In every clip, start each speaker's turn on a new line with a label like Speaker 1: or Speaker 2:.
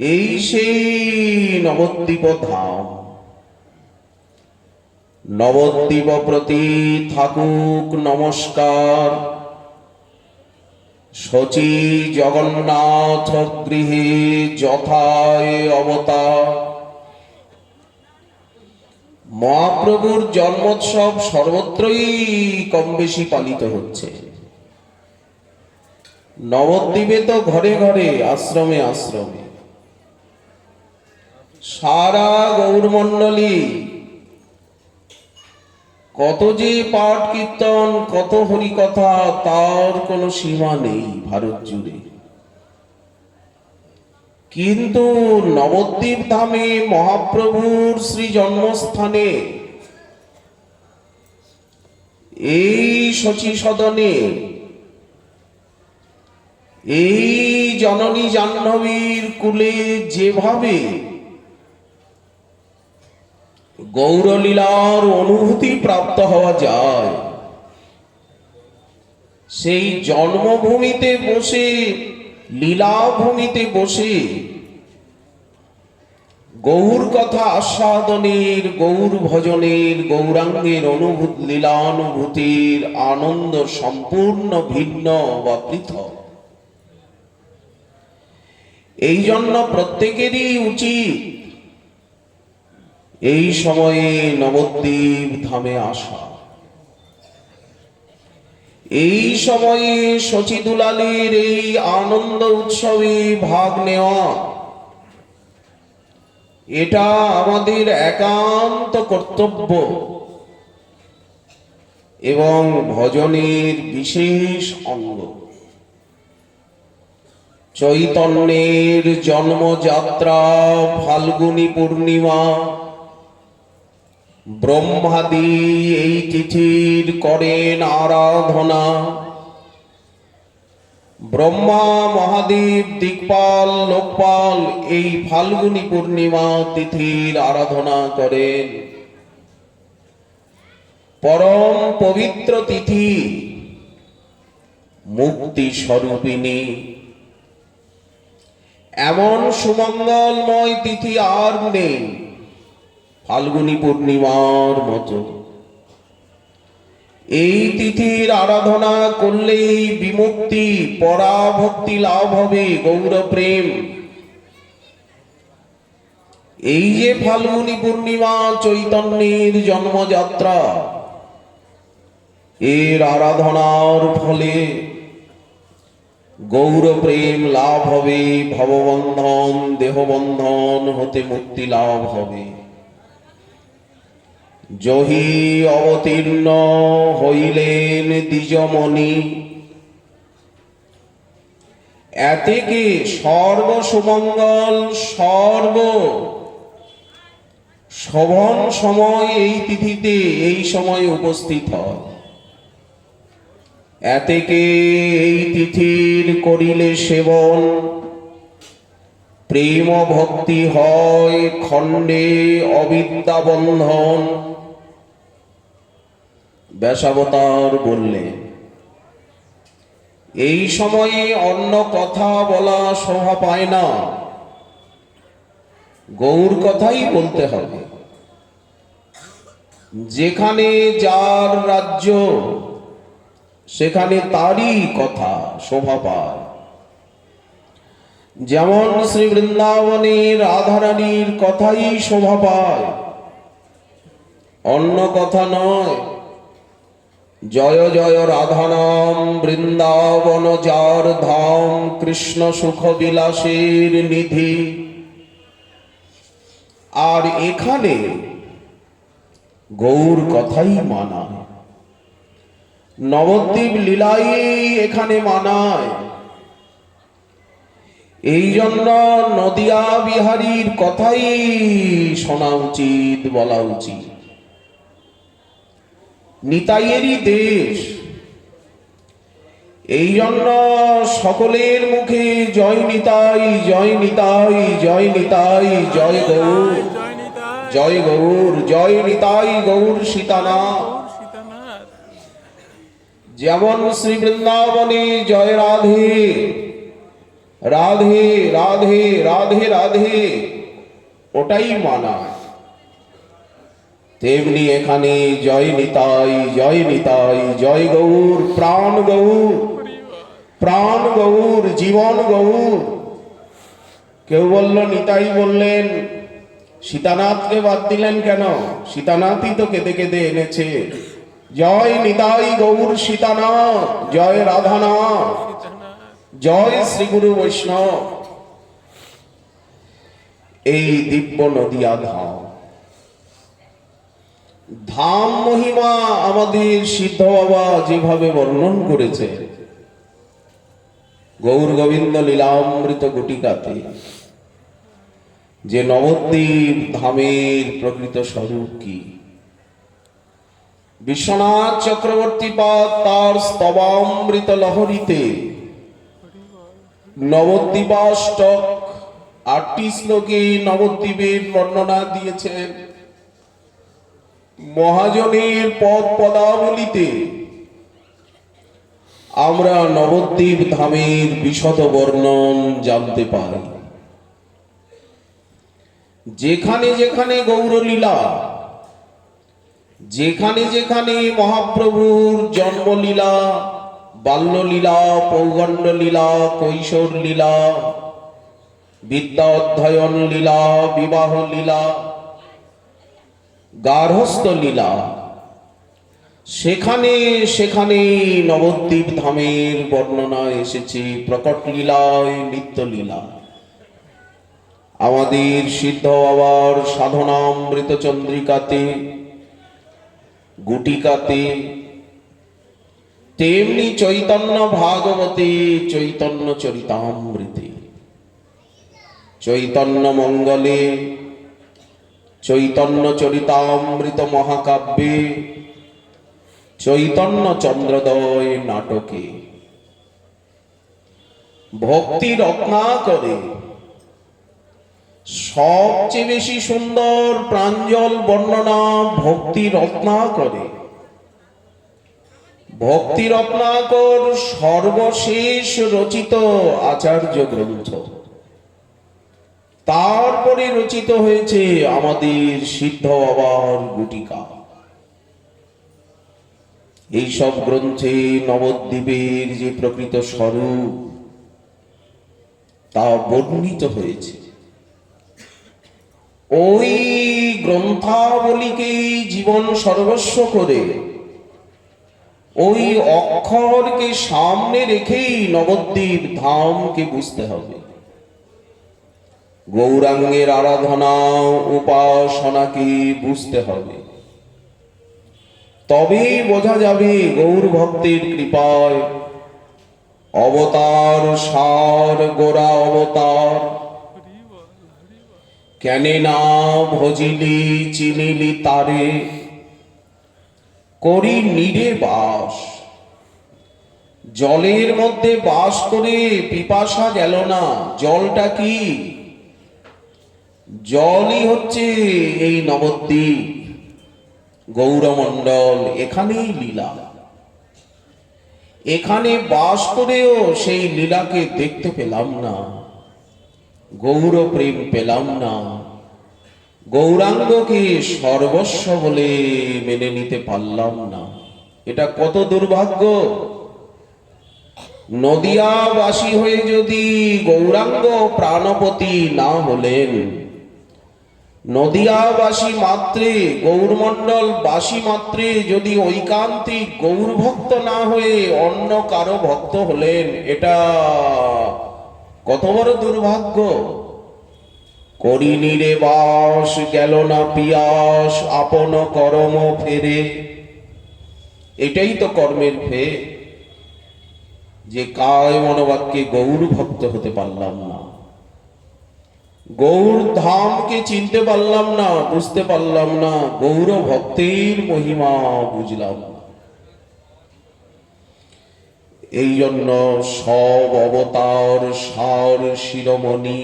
Speaker 1: এই সেই নবদ্বীপ ধাম। নবদ্বীপ প্রতি থাকুক নমস্কার। শচী জগন্নাথ গৃহে যথায় অবতার। মহাপ্রভুর জন্মোৎসব সর্বত্রই কম বেশি পালিত হচ্ছে। নবদ্বীপে তো ঘরে ঘরে, আশ্রমে আশ্রমে সারা গৌরমণ্ডলী কত যে পাঠ কীর্তন, কত হরিকথা, তার কোনো সীমা নেই ভারত জুড়ে। কিন্তু নবদ্বীপ ধামে মহাপ্রভুর শ্রী জন্মস্থানে এই শচী সদনে এই জননী জাহ্নবীর কুলে যেভাবে গৌরলীলার অনুভূতি প্রাপ্ত হওয়া যায়, সেই জন্মভূমিতে বসে, লীলাভূমিতে বসে গৌর কথা আস্বাদনের, গৌর ভজনের, গৌরাঙ্গের অনুভূতি, লীলানুভূতির আনন্দ সম্পূর্ণ ভিন্ন বা পৃথক। এই জন্য প্রত্যেকেরই উচিত এই সময়ে নবদ্বীপ ধামে আসা, এই সময়ে শচী দুলালের এই আনন্দ উৎসবে ভাগ নেওয়া, এটা আমাদের একান্ত কর্তব্য এবং ভজনের বিশেষ অঙ্গ। চৈতন্যের জন্মযাত্রা ফাল্গুনী পূর্ণিমা, ব্রহ্মাদি এই তিথির করেন আরাধনা। ব্রহ্মা, মহাদেব, দিকপাল, লোকপাল এই ফাল্গুনী পূর্ণিমা তিথির আরাধনা করেন। পরম পবিত্র তিথি, মুক্তি স্বরূপিণী। এমন সুমঙ্গলময় তিথি আর নেই ফাল্গুনী পূর্ণিমার মতো। এই তিথির আরাধনা করলেই বিমুক্তি, পরাভক্তি লাভ হবে, গৌর প্রেম। এই যে ফাল্গুনী পূর্ণিমা, চৈতন্যের জন্মযাত্রা, এর আরাধনার ফলে গৌর প্রেম লাভ হবে, ভববন্ধন, দেহবন্ধন হতে মুক্তি লাভ হবে। জহি অবতীর্ণ হইলেন দ্বিজমণি, এতেকে সর্ব সুমঙ্গল, সর্ব শোভন সময় এই তিথিতে, এই সময় উপস্থিত হয়। এতেকে এই তিথির করিলে সেবন, প্রেম ভক্তি হয় খণ্ডে অবিদ্যা বন্ধন। ব্যাসাবতার বললেন, এই সময়ে অন্য কথা বলা শোভা পায় না, গৌর কথাই বলতে হবে। যেখানে যার রাজ্য, সেখানে তারই কথা শোভা পায়। যেমন শ্রী বৃন্দাবনে রাধারানীর কথাই শোভা পায়, অন্য কথা নয়। জয় জয় রাধা নাম, বৃন্দাবন যার ধাম, কৃষ্ণ সুখ বিলাসের নিধি। আর এখানে গৌর কথাই মানায়, নবদ্বীপ লীলাই এখানে মানায়। এই জন্য নদিয়া বিহারীর কথাই শোনা উচিত, বলা উচিত। নিতাইয়েরই দেশ, এই জন্য সকলের মুখে জয় নিতাই, জয় নিতাই, জয় নিতাই, জয় গৌর, জয় গৌর, জয় নিতাই গৌর সীতানাথ। যেমন শ্রী বৃন্দাবনে জয় রাধে, রাধে রাধে রাধে রাধে ওটাই মানা। তেমনি এখানে জয় নিতাই জয় নিতাই, জয় গৌর, প্রাণ গৌর, প্রাণ গৌর, জীবন গৌর। কেউ বলল নিতাই বললেন সীতানাথকে বাদ দিলেন কেন? সীতানাথই তো কেঁদে কেঁদে এনেছে। জয় নিতাই গৌর সীতানাথ, জয় রাধানাথ, জয় শ্রী গুরু বৈষ্ণব। এই দিব্য নদিয়া ধাম, ধাম মহিমা আমাদের সিদ্ধ বাবা যেভাবে বর্ণন করেছে গৌর গোবিন্দ লীলামৃত গুটিকাতে, যে নবদ্বীপ ধামের প্রকৃত স্বরূপ কি, বিশ্বনাথ চক্রবর্তী পাদ তার স্তবামৃত লহরীতে নবদ্বীপাষ্টক ৮টি শ্লোকে নবদ্বীপের বর্ণনা দিয়েছেন। মহাজনের পদ পদাবলিতে আমরা নবদ্বীপ ধামের বিশদ বর্ণন জানতে পাই। যেখানে যেখানে গৌরলীলা, যেখানে যেখানে মহাপ্রভুর জন্মলীলা, বাল্যলীলা, পৌগণ্ড লীলা, কৈশোর লীলা, বিদ্যা অধ্যয়ন লীলা, বিবাহ লীলা, গার্হস্থ লীলা, সেখানে সেখানে নবদ্বীপ ধামের বর্ণনা এসেছে। প্রকট লীলায়, নিত্য লীলা। আমাদের সিদ্ধ বাবার সাধনামৃত চন্দ্রিকাতে, গুটিকাতে, তেমনি চৈতন্য ভাগবতে, চৈতন্য চরিতামৃতে, চৈতন্য মঙ্গলে, চৈতন্য চরিতামৃত মহাকাব্যে, চৈতন্য চন্দ্রোদয় নাটকে, ভক্তি রত্নাকরে সবচেয়ে বেশি সুন্দর প্রাঞ্জল বর্ণনা ভক্তি রত্নাকরে। ভক্তি রত্নাকর সর্বশেষ রচিত আচার্য গ্রন্থ। তারপরে রচিত হয়েছে আমাদের সিদ্ধ বাবার গুটিকা। এইসব গ্রন্থে নবদ্বীপের যে প্রকৃত স্বরূপ তা বর্ণিত হয়েছে। ওই গ্রন্থাবলীকেই জীবন সর্বস্ব করে, ওই অক্ষরকে সামনে রেখেই নবদ্বীপ ধামকে বুঝতে হবে। গৌরাঙ্গের আরাধনা উপাসনাকে বুঝতে হবে। তবেই বোঝা যাবে গৌর ভক্তের কৃপায় অবতার সার গোরা অবতার। কেনে না ভজিলি চিনিলি তারে, করি নীরে বাস। জলের মধ্যে বাস করে পিপাসা গেল না। জলটা কি? জলই হচ্ছে এই নবদ্বীপ গৌরমণ্ডল। এখানেই লীলা। এখানে বাস করেও সেই লীলাকে দেখতে পেলাম না, গৌর প্রেম পেলাম না, গৌরাঙ্গকে সর্বস্ব বলে মেনে নিতে পারলাম না। এটা কত দুর্ভাগ্য। নদিয়াবাসী হয়ে যদি গৌরাঙ্গ প্রাণপতি না হলেন, নদিয়াবাসী মাত্রে, গৌরমণ্ডল বাসী মাত্রে যদি ঐকান্তিক গৌর ভক্ত না হয়ে অন্য কারো ভক্ত হলেন, এটা কত বড় দুর্ভাগ্য। করিনি রে বাস, গেল না পিয়াস, আপন কর্ম ফেরে। এটাই তো কর্মের ফের, যে কায় মনোবাক্যে গৌর ভক্ত হতে পারলাম না, গৌর ধামকে চিনতে পারলাম না, বুঝতে পারলাম না, গৌর ভক্তের মহিমা বুঝলাম না। এই জন্য সব অবতার সার শিরোমণি।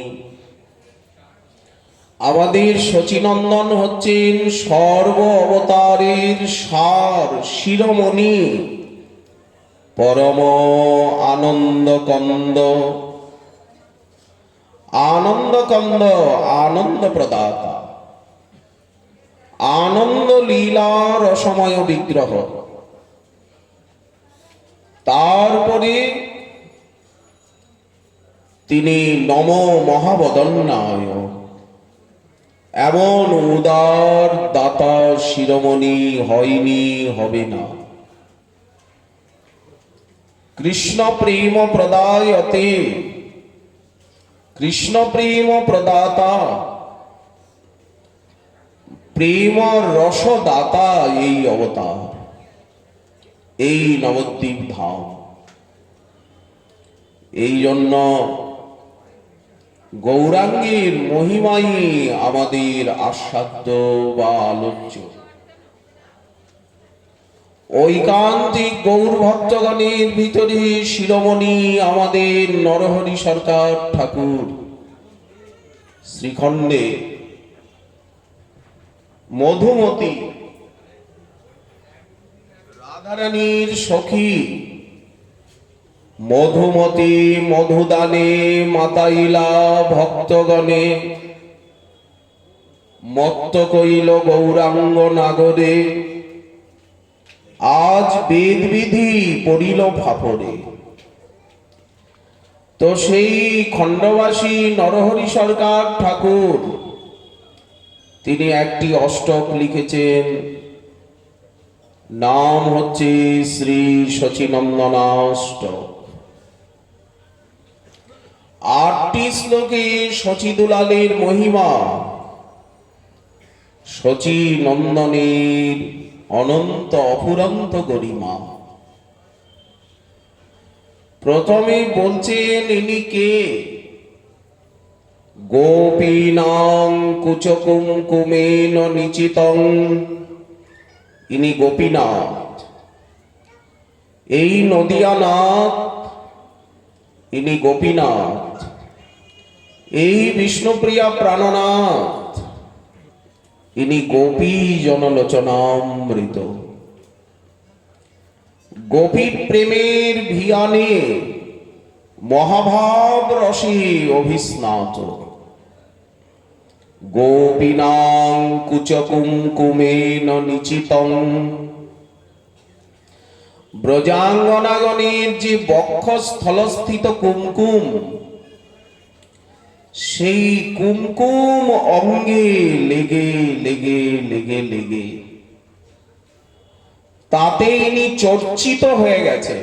Speaker 1: আমাদের শচীনন্দন হচ্ছেন সর্ব অবতারের সার শিরোমণি, পরম আনন্দ কন্দ। আনন্দ কন্দ, আনন্দ প্রদাতা, আনন্দ লীলা রসময় বিগ্রহ। তারপরে তিনি নম মহাবদন্যায়, এমন উদার দাতা শিরোমণি হয়নি, হবে না। কৃষ্ণ প্রেম প্রদায়তে, কৃষ্ণ প্রেম প্রদাতা, প্রেম রসদাতা এই অবতার, এই নবদ্বীপ ধাম। এই জন্য গৌরাঙ্গের মহিমাই আমাদের আস্বাদ্য বা আলোচ্য। ঐকান্তিক গৌর ভক্তগণের ভিতরে শিরোমণি আমাদের নরহরি সরকার ঠাকুর শ্রীখণ্ডে মধুমতি রাধারানীর সখী মধুমতি মধুদানে মাতাইলা ভক্তগণে, মত্ত কইল গৌরাঙ্গ নাগরে, আজ বেদ বিধি পড়িল ফাফরে। তো সেই খণ্ডবাসী নরহরি সরকার ঠাকুর তিনি একটি অষ্টক লিখেছেন, নাম হচ্ছে শ্রী শচীনন্দনাষ্টক। 8টি শ্লোকে শচীদুলালের মহিমা, শচী নন্দনের অনন্ত অফুরন্ত গরিমা। প্রথমে বলছেন ইনি কে? গোপীনাং কুচকুমকুমেন নিচিতং, ইনি গোপীনাথ। এই নদিয়ানাথ, ইনি গোপীনাথ। এই বিষ্ণুপ্রিয়া প্রাণনাথ, ইনি গোপী জনলোচনামৃত। গোপী প্রেমের ভিয়ানে মহাভাব রসে অভিস্নাত। গোপীনাং কুচকুমকুমেন নিচিতং, ব্রজাঙ্গনাগণের যে বক্ষস্থলস্থিত কুমকুম, সেই কুমকুম অঙ্গে লেগে লেগে লেগে লেগে তাতে ইনি চর্চিত হয়ে গেছে।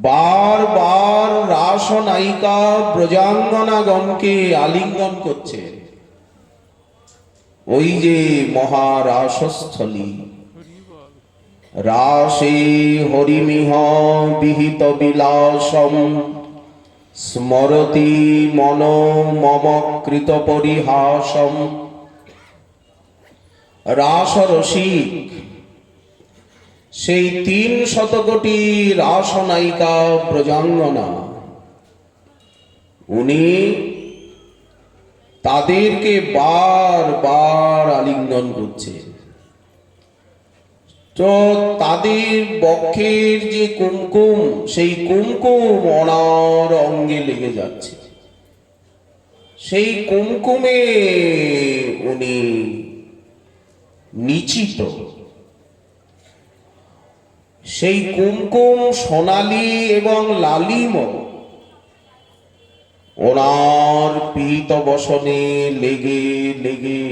Speaker 1: বারবার রাস নায়িকা ব্রজাঙ্গনাগণকে আলিঙ্গন করছে। ওই যে মহারাসস্থলী, রাসে হরিমিহ বিহিত বিলাসম, স্মরতি মন মম কৃত পরিহাসম। রাসরসিক সেই 300 কোটি রাসনায়িকা ব্রজাঙ্গনা, উনি তাদেরকে বারবার আলিঙ্গন করছে। তো তাদের বক্ষের যে কুমকুম, সেই কুমকুম ওনার অঙ্গে লেগে যাচ্ছে। সেই কুমকুমে উনি নিচিত। সেই কুমকুম সোনালী এবং লালিম ওনার পীত বসনে লেগে লেগে,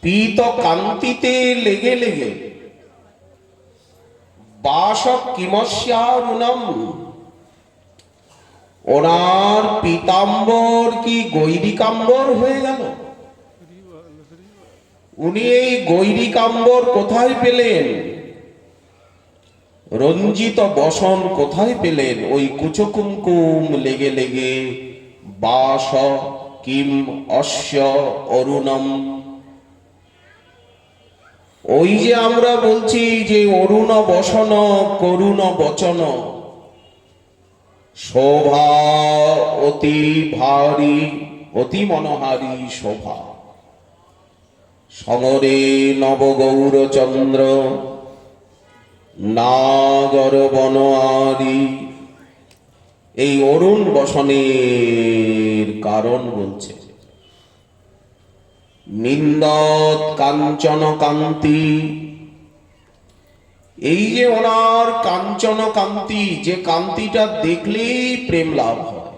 Speaker 1: পীত কান্তিতে লেগে লেগে, বাস কিমস্যারুণম, ওনার পীতাম্বর কি গৈরিকাম্বর হয়ে গেল। উনি এই গৈরিকাম্বর কোথায় পেলেন? রঞ্জিত বসন কোথায় পেলেন? ওই কুচকুমকুম লেগে লেগে। বাস কিম অস্য অরুণম, ওই যে আমরা বলছি যে অরুণ বসন করুণ বচন, শোভা অতি ভারী অতি মনোহারী শোভা, সমরে নবগৌরচন্দ্র নাগর বনোয়ারি। এই অরুণ বসনের কারণ বলছে। নিন্দত কাঞ্চন কান্তি, এই যে ওনার কাঞ্চন কান্তি, যে কান্তিটা দেখলেই প্রেম লাভ হয়,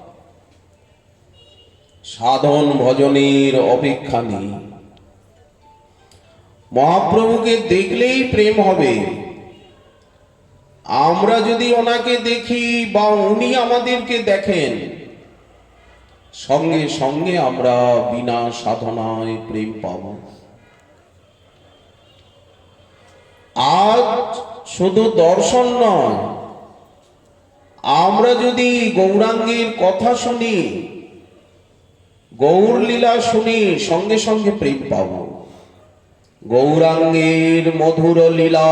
Speaker 1: সাধন ভজনের অপেক্ষা নেই। মহাপ্রভুকে দেখলেই প্রেম হবে। আমরা যদি ওনাকে দেখি বা উনি আমাদেরকে দেখেন, সঙ্গে সঙ্গে আমরা বিনা সাধনায় প্রেম পাব। আজ শুধু দর্শন নয়, আমরা যদি গৌরাঙ্গের কথা শুনি, গৌর লীলা শুনি, সঙ্গে সঙ্গে প্রেম পাব। গৌরাঙ্গের মধুর লীলা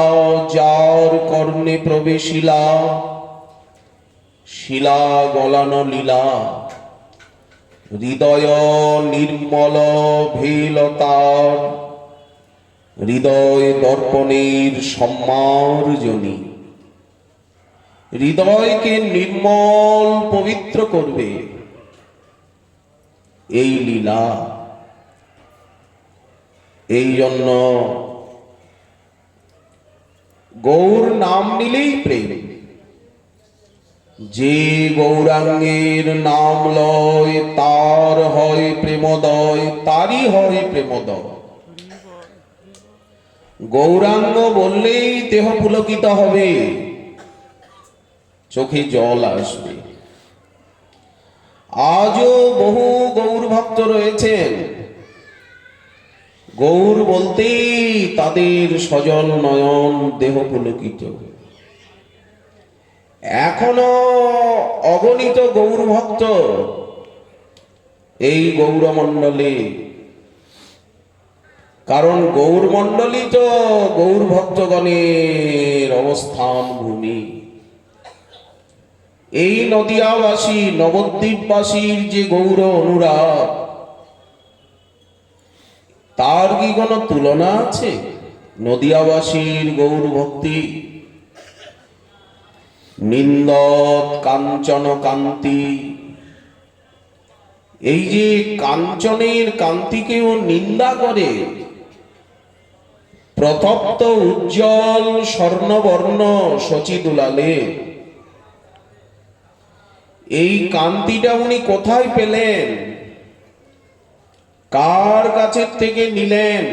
Speaker 1: যার কর্ণে প্রবেশিলা, শিলা গলানো লীলা, হৃদয় নির্মল ভীলতার, হৃদয় দর্পণের সম্মার্জনী, হৃদয়কে নির্মল পবিত্র করবে এই লীলা। এই জন্য গৌর নাম নিলেই প্রেম। যে গৌরাঙ্গের নাম লয় তার হয় প্রেমোদয়, তারই হয় প্রেমোদয়। গৌরাঙ্গ বললেই দেহ পুলকিত হবে, চোখে জল আসবে। আজও বহু গৌর ভক্ত রয়েছেন, গৌর বলতেই তাদের সজল নয়ন, দেহ পুলকিত। এখনো অগণিত গৌর ভক্ত এই গৌরমণ্ডলে, কারণ গৌরমণ্ডলী তো গৌর ভক্তগণের অবস্থান ভূমি। এই নদিয়াবাসী, নবদ্বীপবাসীর যে গৌর অনুরাগ, তার কি কোনো তুলনা আছে? নদিয়াবাসীর গৌর ভক্তি। নিন্দত কাঞ্চন কান্তি, এই যে কাঞ্চনের কান্তিকেও নিন্দা করে, প্রতপ্ত উজ্জ্বল স্বর্ণবর্ণ শচী দুলালে, এই কান্তিটা উনি কোথায় পেলেন? কার কাছের থেকে নিলেন?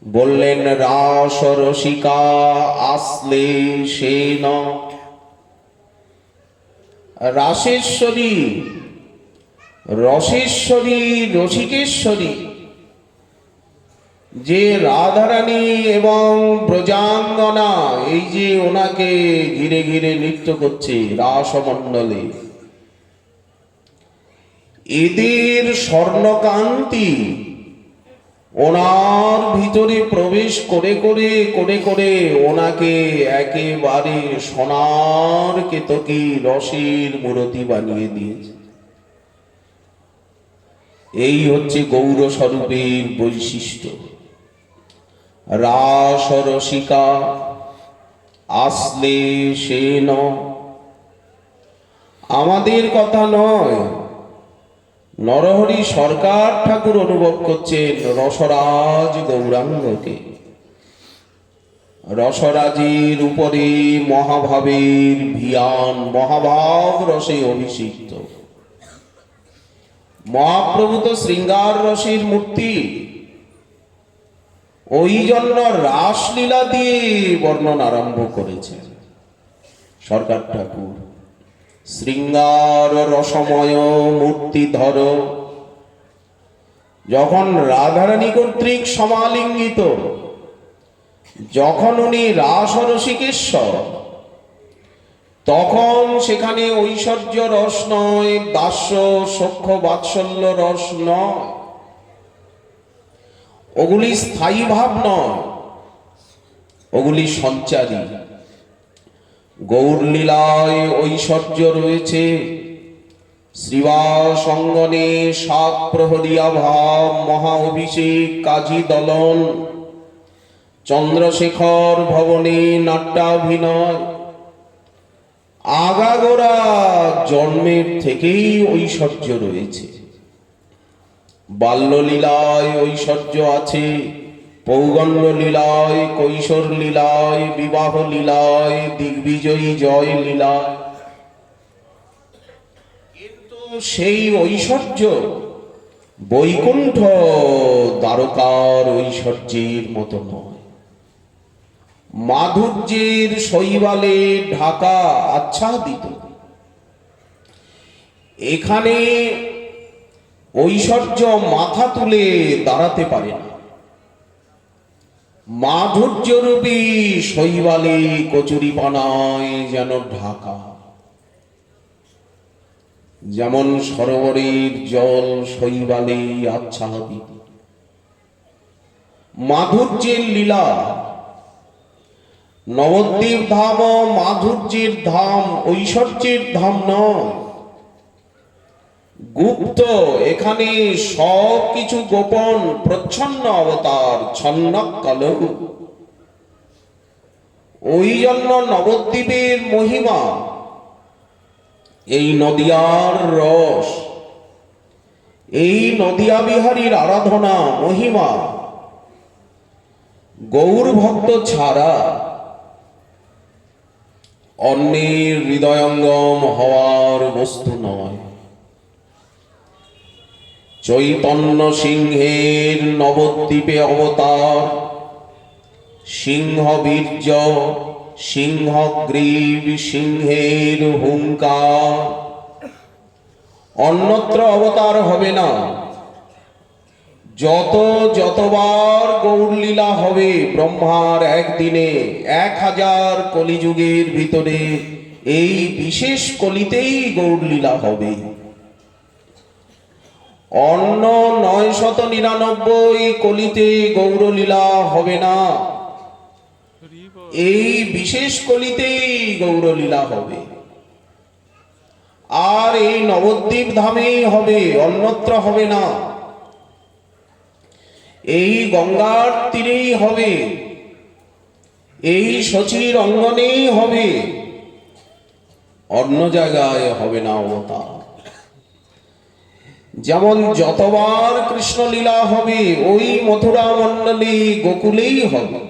Speaker 1: বললেন রাস রসিকা আসলে সেন। রাসেশ্বরী, রসেশ্বরী, রসিকেশ্বরী, যে রাধারানী এবং ব্রজাঙ্গনা, এই যে ওনাকে ঘিরে ঘিরে নৃত্য করছে রাসমণ্ডলে, এদের স্বর্ণকান্তি ওনার ভিতরে প্রবেশ করে করে করে করে ওনাকে একেবারে সোনার কেতকী রসের মূরতি বানিয়ে দিয়েছে। এই হচ্ছে গৌর স্বরূপের বৈশিষ্ট্য। রাস রসিকা আসলে সেন, আমাদের কথা নয়, নরহরি সরকার ঠাকুর অনুভব করছেন রসরাজ গৌরাঙ্গকে। রসরাজের উপরে মহাভাবের ভিয়ান, মহাভাব রসে অভিষিক্ত। মহাপ্রভু তো শৃঙ্গার রসের মূর্তি, ওই জন্য রাসলীলা দিয়ে বর্ণনা আরম্ভ করেছেন সরকার ঠাকুর। শৃঙ্গার রসময় মূর্তি ধর, যখন রাধারানী কর্তৃক সমালিঙ্গিত, যখন উনি রাস রসিকেশ্বর, তখন সেখানে ঐশ্বর্য রস নয়, দাস্য সখ্য বাৎসল্য রস নয়, ওগুলি স্থায়ী ভাব নয়, ওগুলি সঞ্চারী। গৌর লীলায় ঐশ্বর্য রয়েছে। শ্রীবাস অঙ্গনে সাত প্রহরিয়া ভাব, মহা অভিষেক কাজী দলন, চন্দ্রশেখর ভবনে নাট্যাভিনয়, আগাগোড়া জন্মের থেকেই ঐশ্বর্য রয়েছে। বাল্যলীলায় ঐশ্বর্য আছে, পৌগণ্য লীলায়, কৈশোর লীলায়, বিবাহ লীলায়, দিগ্বিজয়ী জয় লীলায়। কিন্তু সেই ঐশ্বর্য বৈকুণ্ঠ দ্বারকার ঐশ্বর্যের মতো নয়। মাধুর্যের শৈবালে ঢাকা আচ্ছাদিত। এখানে ঐশ্বর্য মাথা তুলে দাঁড়াতে পারে না। মাধুর্যরূপী শৈবালে কচুরিপানায় যেন ঢাকা। যেমন সরোবরের জল শৈবালে আচ্ছাদিত। মাধুর্যের লীলা। নবদ্বীপ ধাম মাধুর্যের ধাম, ঐশ্বর্যের ধাম নয়। গুপ্ত, এখানে সব কিছু গোপন, প্রচ্ছন্ন অবতার, ছন্নক কালো। ওই জন্য নবদ্বীপের মহিমা, এই নদিয়ার রস, এই নদিয়া বিহারীর আরাধনা মহিমা গৌর ভক্ত ছাড়া অন্যের হৃদয়ঙ্গম হওয়ার বস্তু নয়। চৈতন্য সিংহের নবদ্বীপে অবতার, সিংহ বীর্য, সিংহ গ্রীব, সিংহের হুঙ্কার। অন্যত্র অবতার হবে না। যতবার গৌরলীলা হবে, ব্রহ্মার একদিনে 1000 কলিযুগের ভিতরে এই বিশেষ কলিতেই গৌরলীলা হবে। অন্য 999 কলিতে গৌরলীলা হবে না। এই বিশেষ কলিতেই গৌরলীলা হবে। আর এই নবদ্বীপ ধামেই হবে, অন্যত্র হবে না। এই গঙ্গার তীরেই হবে, এই শচীর অঙ্গনেই হবে, অন্য জায়গায় হবে না অবতার। যেমন যতবার কৃষ্ণ লীলা হবে, ওই মথুরা মণ্ডলী গোকুলেই হবে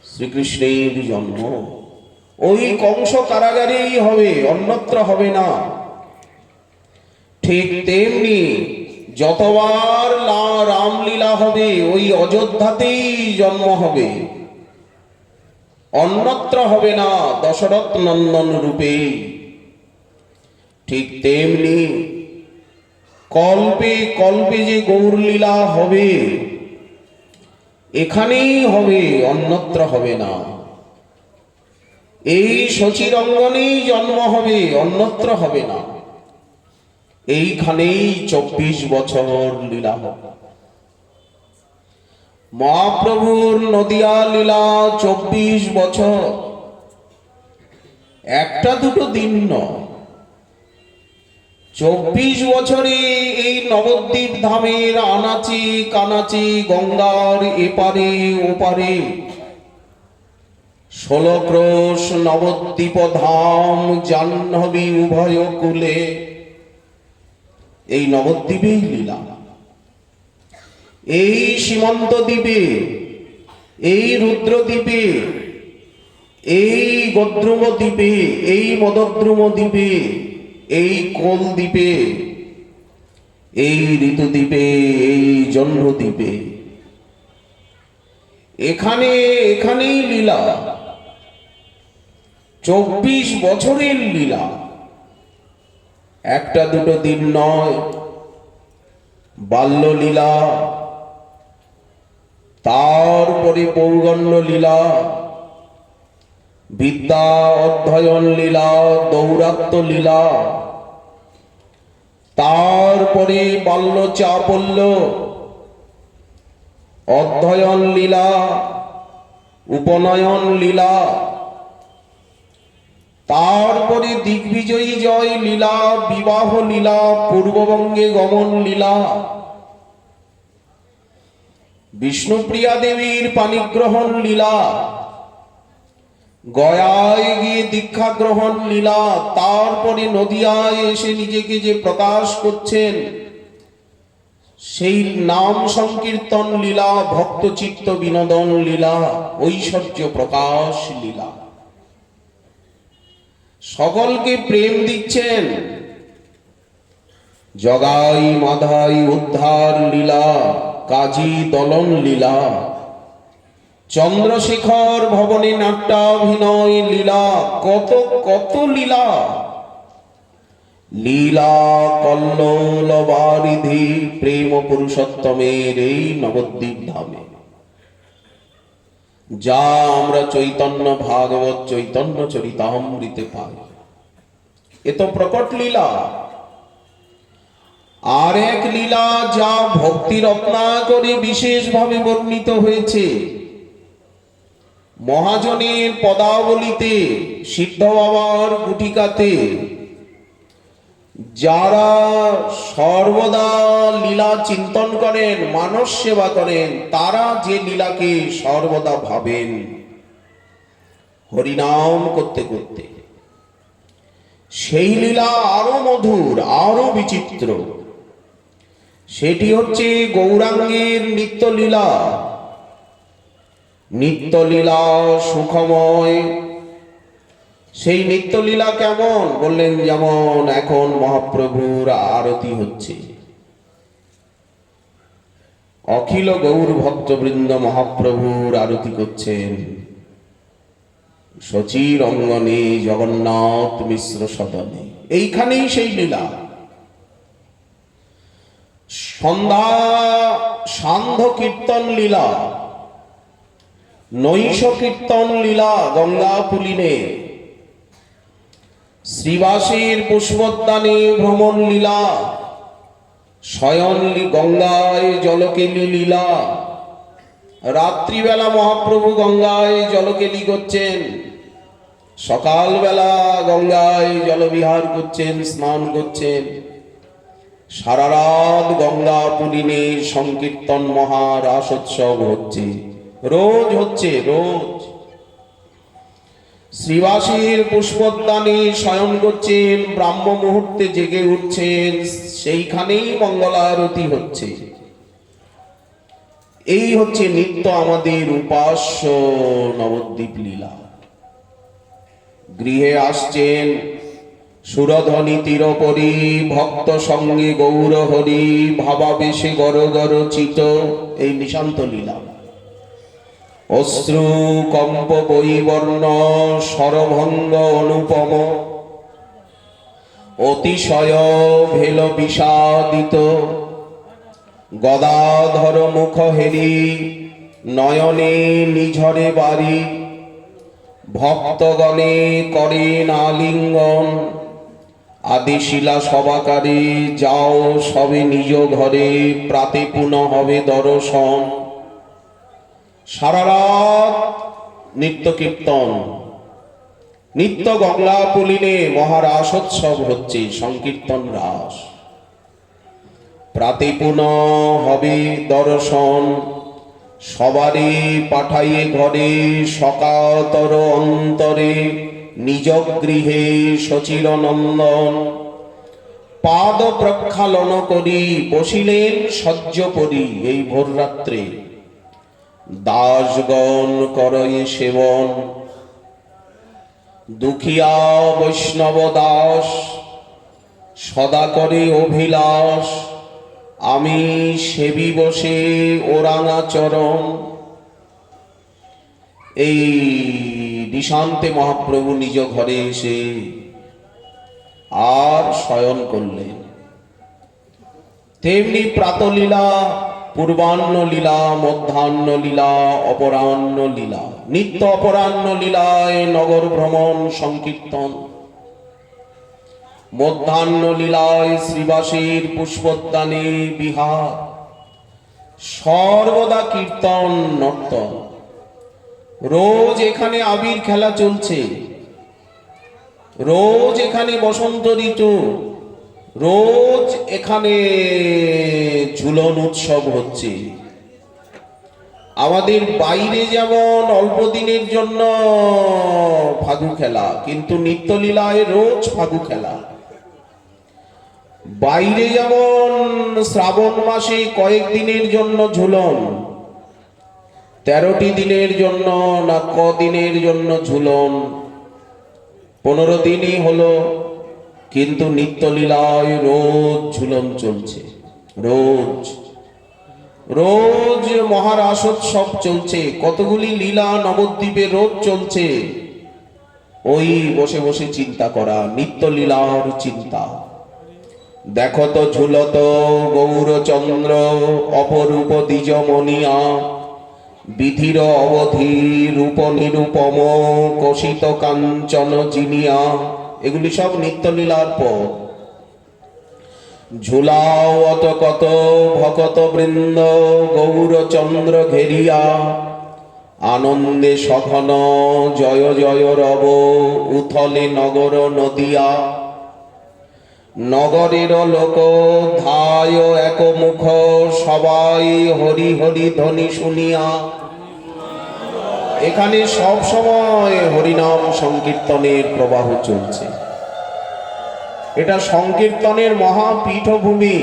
Speaker 1: শ্রীকৃষ্ণের জন্ম। ওই কংস কারাগারেই হবে, অন্যত্র হবে না। ঠিক তেমনি যতবার রামলীলা হবে, ওই অযোধ্যাতেই জন্ম হবে, অন্যত্র হবে না, দশরথ নন্দন রূপে। ঠিক তেমনি কল্পে কল্পে যে গৌরলীলা হবে, এখানেই হবে, অন্যত্র হবে না। এই শচীর অঙ্গনেই জন্ম হবে, অন্যত্র হবে না। এইখানেই 24 বছর লীলা হবে। মহাপ্রভুর নদিয়া লীলা 24 বছর, একটা দুটো দিন নয়। 24 বছরে এই নবদ্বীপ ধামের আনাচি কানাচি, গঙ্গার এপারে ওপারে 16 ক্রোশ নবদ্বীপ ধাম, জাহ্নবী উভয় কূলে, এই নবদ্বীপেই লীলা। এই সীমন্ত দ্বীপে, এই রুদ্রদ্বীপে, এই গদ্রুম দ্বীপে, এই মদদ্রুম দ্বীপে, এই কোল দ্বীপে, এই ঋতুদ্বীপে, এই জহ্নদ্বীপে, এখানেই লীলা। 24 বছরের লীলা, একটা দুটো দিন নয়। বাল্য লীলা, তারপরে পৌগণ্য লীলা, বিদ্যা অধ্যয়ন লীলা, দৌরাত্ম্য লীলা, তারপরে বাল্য চাপল্য, অধ্যয়ন লীলা, উপনয়ন লীলা, তারপরে দিগ্বিজয়ী জয় লীলা, বিবাহ লীলা, পূর্ববঙ্গে গমন লীলা, বিষ্ণুপ্রিয়া দেবীর পাণিগ্রহণ লীলা, গয়ায় গিয়ে দীক্ষা গ্রহণ লীলা, তারপরে নদিয়ায় এসে নিজেকে যে প্রকাশ করছেন সেই নাম সংকীর্তন লীলা, ভক্ত চিত্ত বিনোদন লীলা, ঐশ্বর্য প্রকাশ লীলা, সকলকে প্রেম দিচ্ছেন। জগাই মাধাই উদ্ধার লীলা, কাজী দলন লীলা, চন্দ্রশেখর ভবনে নাট্যাভিনয় লীলা, কত কত লীলা। লীলা কল্লোল বারিধি প্রেম পুরুষোত্তমের এই নবদ্বীপ ধামে, যা আমরা চৈতন্য ভাগবত চৈতন্য চরিতামৃতে পাই। এ তো প্রকট লীলা। আর এক লীলা যা ভক্তি রত্নাকরে বিশেষভাবে বর্ণিত হয়েছে মহাজনের পদাবলিতে, সিদ্ধ বাবার গুটিকাতে। যারা সর্বদা লীলা চিন্তন করেন, মানস সেবা করেন, তারা যে লীলাকে সর্বদা ভাবেন হরিনাম করতে করতে, সেই লীলা আরো মধুর, আরো বিচিত্র। সেটি হচ্ছে গৌরাঙ্গের নিত্যলীলা। নিত্যলীলা সুখময়। সেই নিত্যলীলা কেমন বললেন? যেমন এখন মহাপ্রভুর আরতি হচ্ছে, অখিল গৌর ভক্তবৃন্দ মহাপ্রভুর আরতি করছেন শচীর অঙ্গনে জগন্নাথ মিশ্র সদনে। এইখানেই সেই লীলা। সন্ধ্যা সান্ধ্য কীর্তন লীলা, নৈশ কীর্তন লীলা গঙ্গা পুলিনে, শ্রীবাসীর পুষ্পোদ্যানে ভ্রমণ লীলা, শয়ন গঙ্গায় জলকেলি লীলা। রাত্রিবেলা মহাপ্রভু গঙ্গায় জলকেলি করছেন, সকালবেলা গঙ্গায় জলবিহার করছেন, স্নান করছেন। সারা রাত গঙ্গা পুলিনে সংকীর্তন মহারাসোৎসব হচ্ছে, রোজ হচ্ছে, রোজ। শ্রীবাসীর পুষ্পোদ্যানে শয়ন করছেন, ব্রাহ্ম মুহূর্তে জেগে উঠছেন, সেইখানেই মঙ্গলারতি হচ্ছে। এই হচ্ছে নিত্য আমাদের উপাস্য নবদ্বীপ লীলা। গৃহে আসছেন সুরধ্বনি তীরপরি, ভক্ত সঙ্গে গৌর হরি, ভাবাবেশে গর গর চিত, এই নিশান্ত লীলা। অশ্রু কম্প বৈবর্ণ স্বরভঙ্গ অনুপম, অতিশয় ভেল বিষাদিত, গদাধর মুখ হেরি নয়নে নিঝরে বাড়ি, ভক্তগণে করেন আলিঙ্গন, আদিশিলা সবাকারে যাও সবে নিজ ঘরে, প্রাতে পুনঃ হবে দর্শন। সারা রাত নিত্য কীর্তন, নিত্য গঙ্গা পুলিনে মহারাসোৎসব হচ্ছে, সংকীর্তন রাস। প্রাতে পুনঃ হবে দর্শন, সবারে পাঠাইয়ে ঘরে, সকাতর অন্তরে নিজ গৃহে সচির নন্দন। পাদ প্রক্ষালন করি বসিলেন সহ্য পরি, এই ভোর রাত্রে দাসগণ করয়ে সেবন। দুখিয়া বৈষ্ণব দাস সদা করে অভিলাষ, আমি সেবি বসে ওরাঙা চরণ। এই নিশান্তে মহাপ্রভু নিজ ঘরে এসে আর শয়ন করলেন। তেমনি প্রাতলীলা, পূর্বাহ্ন লীলা, মধ্যাহ্ন লীলা, অপরাহ্ন লীলা। নিত্য অপরাহ্ন লীলায় নগর ভ্রমণ সংকীর্তন, মধ্যাহ্ন লীলায় শ্রীবাসীর পুষ্পোদ্যানে বিহার, সর্বদা কীর্তন নর্তন। রোজ এখানে আবির খেলা চলছে, রোজ এখানে বসন্ত ঋতু, রোজ এখানে ঝুলন উৎসব হচ্ছে। আমাদের বাইরে যেমন অল্প দিনের জন্য ফাগু খেলা, কিন্তু নিত্যলীলায় রোজ ফাগু খেলা। বাইরে যেমন শ্রাবণ মাসে কয়েকদিনের জন্য ঝুলন, 13টি দিনের জন্য না কদিনের জন্য ঝুলন, 15 দিনই হলো, কিন্তু নিত্যলীলায় রোজ ঝুলন চলছে। রোজ রোজ মহারাসোৎসব চলছে, কতগুলি লীলা নবদ্বীপে রোজ চলছে। ওই বসে বসে চিন্তা করা, নিত্যলীলার চিন্তা। দেখো তো ঝুলত গৌরচন্দ্র অপরূপ দ্বিজমণিয়া, বিধির অবধি রূপ নিরূপম কষিত কাঞ্চন জিনিয়া। এগুলি সব নিত্যলীলার পথ। ঝুলাও অত কত ভকত বৃন্দ গৌরচন্দ্র ঘেরিয়া, আনন্দে সঘন জয় জয় রব উথলে নগর নদিয়া। নগরের লোক ধায় এক মুখ সবাই হরি হরি ধ্বনি শুনিয়া। এখানে সব সময় হরিনাম সংকীর্তনের প্রবাহ চলছে। এটা সংকীর্তনের মহাপীঠভূমি,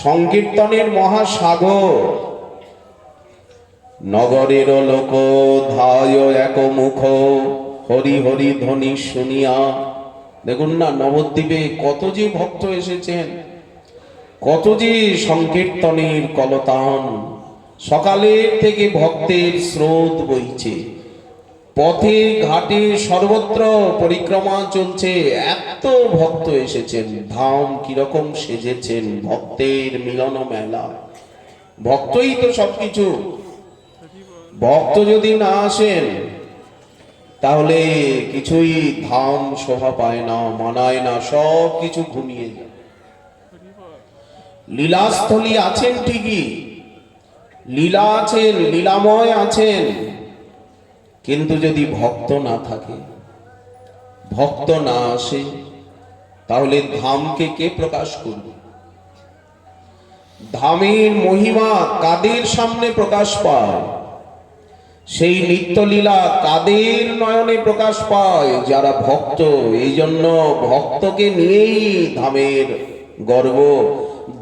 Speaker 1: সংকীর্তনের মহাসাগর। নগরের লোক ধায় এক মুখ হরি হরি ধ্বনি শুনিয়া। দেখুন না, নবদ্বীপে কত যে ভক্ত এসেছেন, কত যে সংকীর্তনের কলতান। সকালের থেকে ভক্তের স্রোত বইছে, পথে ঘাটে সর্বত্র পরিক্রমা চলছে। এত ভক্ত এসেছেন, ধাম কিরকম সেজেছেন, ভক্তের মিলন মেলা। ভক্তই তো সবকিছু। ভক্ত যদি না আসেন তাহলে কিছুই ধাম শোভা পায় না, মানায় না, সব কিছু ঘুমিয়ে যায়। লীলাস্থলী আছেন ঠিকই, লীলা আছেন, লীলাময় আছেন, কিন্তু যদি ভক্ত না থাকে, ভক্ত না আসে, তাহলে ধামকে কে প্রকাশ করবে? ধামের মহিমা কাদের সামনে প্রকাশ পায়? সেই নিত্যলীলা কাদের নয়নে প্রকাশ পায়? যারা ভক্ত। এই জন্য ভক্তকে নিয়েই ধামের গর্ব।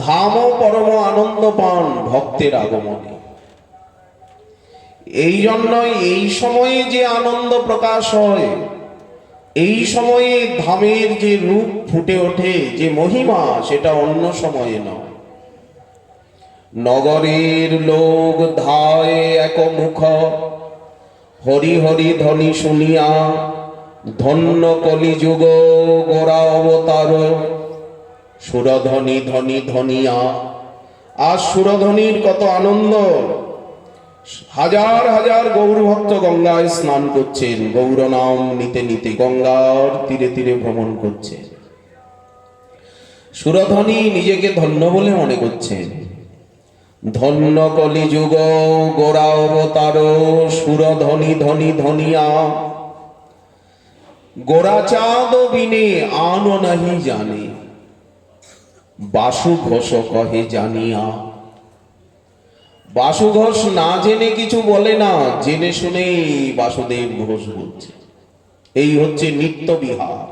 Speaker 1: ধামও পরম আনন্দ পান ভক্তের আগমনে। এই জন্যই এই সময়ে যে আনন্দ প্রকাশ হয়, এই সময়ে ধামের যে রূপ ফুটে ওঠে, যে মহিমা, সেটা অন্য সময়ে নয়। নগরের লোক ধায় এক মুখ হরি হরি ধ্বনি শুনিয়া, ধন্য কলিযুগ গোরা অবতার সুরধ্বনি ধ্বনি ধ্বনিয়া। আর সুরধ্বনির কত আনন্দ! হাজার হাজার গৌর ভক্ত গঙ্গায় স্নান করছেন, গৌর নাম নিতে নিতে গঙ্গার তীরে তীরে ভ্রমণ করছেন। সুরধ্বনি নিজেকে ধন্য বলে মনে করছেন। ধন্য কলিযুগ গোরা অবতার সুরধ্বনি ধ্বনি ধ্বনিয়া। গোরা চাঁদ বিনে আন নাহি জানে, বাসু ঘোষ কহে জানিয়া। বাসু ঘোষ না জেনে কিছু বলে না, জেনে শুনেই বাসুদেব ঘোষ বলছে। এই হচ্ছে নিত্য বিহার,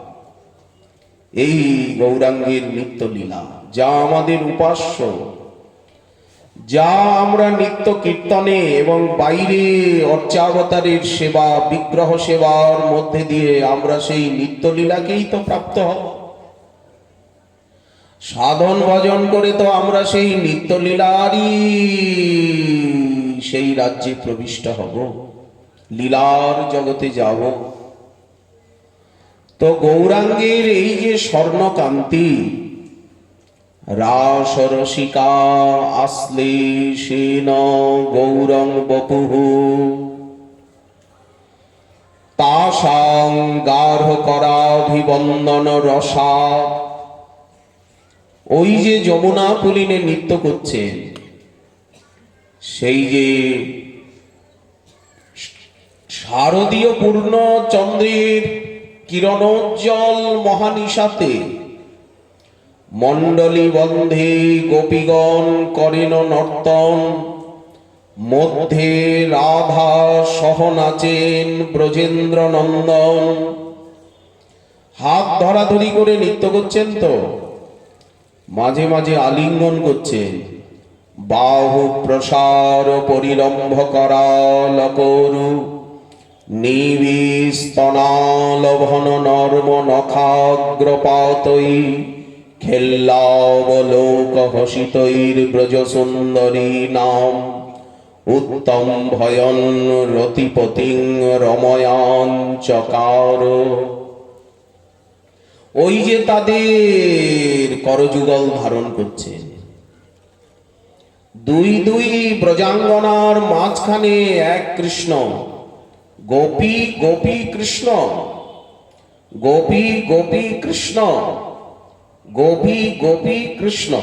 Speaker 1: এই গৌরাঙ্গের নিত্য লীলা, যা আমাদের উপাস্য, যা আমরা নিত্য কীর্তনে এবং বাইরে অর্চাবতারের সেবা, বিগ্রহ সেবার মধ্যে দিয়ে আমরা সেই নিত্য লীলাকেই তো প্রাপ্ত হব। সাধন ভজন করে তো আমরা সেই নিত্য লীলারই সেই রাজ্যে প্রবিষ্ট হব, লীলার জগতে যাব। তো গৌরাঙ্গের এই যে স্বর্ণকান্তি, রাস রসিকা আশ্লেষেন গৌরং বপুহু, তাসাং গার্হ করাভিবন্দন রসা। ওই যে যমুনা পুলিনে নৃত্য করছেন, সেই যে শারদীয় পূর্ণ চন্দ্রের কিরণোজ্জ্বল মহানিশাতে মণ্ডলী বন্ধে গোপীগণ করেন নর্তন, মধ্যে রাধা সহ নাচেন ব্রজেন্দ্র নন্দন। হাত ধরাধরি করে নৃত্য করছেন তো, মাঝে মাঝে আলিঙ্গন করছেন। বাহু প্রসার পরিরম্ভ করাল করু, নিবিস্তনালভন নর্ম নখাগ্রপাতৈ, খেল্লাবলোক হসিতৈর ব্রজ সুন্দরী নাম, উত্তম ভয়ন রতিপতিং রময়ান চকার। ওই যে তাদের করযুগল ধারণ করছেন, দুই দুই ব্রজাঙ্গনার মাঝখানে এক কৃষ্ণ, গোপী গোপী কৃষ্ণ, গোপী গোপী কৃষ্ণ, গোপী গোপী কৃষ্ণ।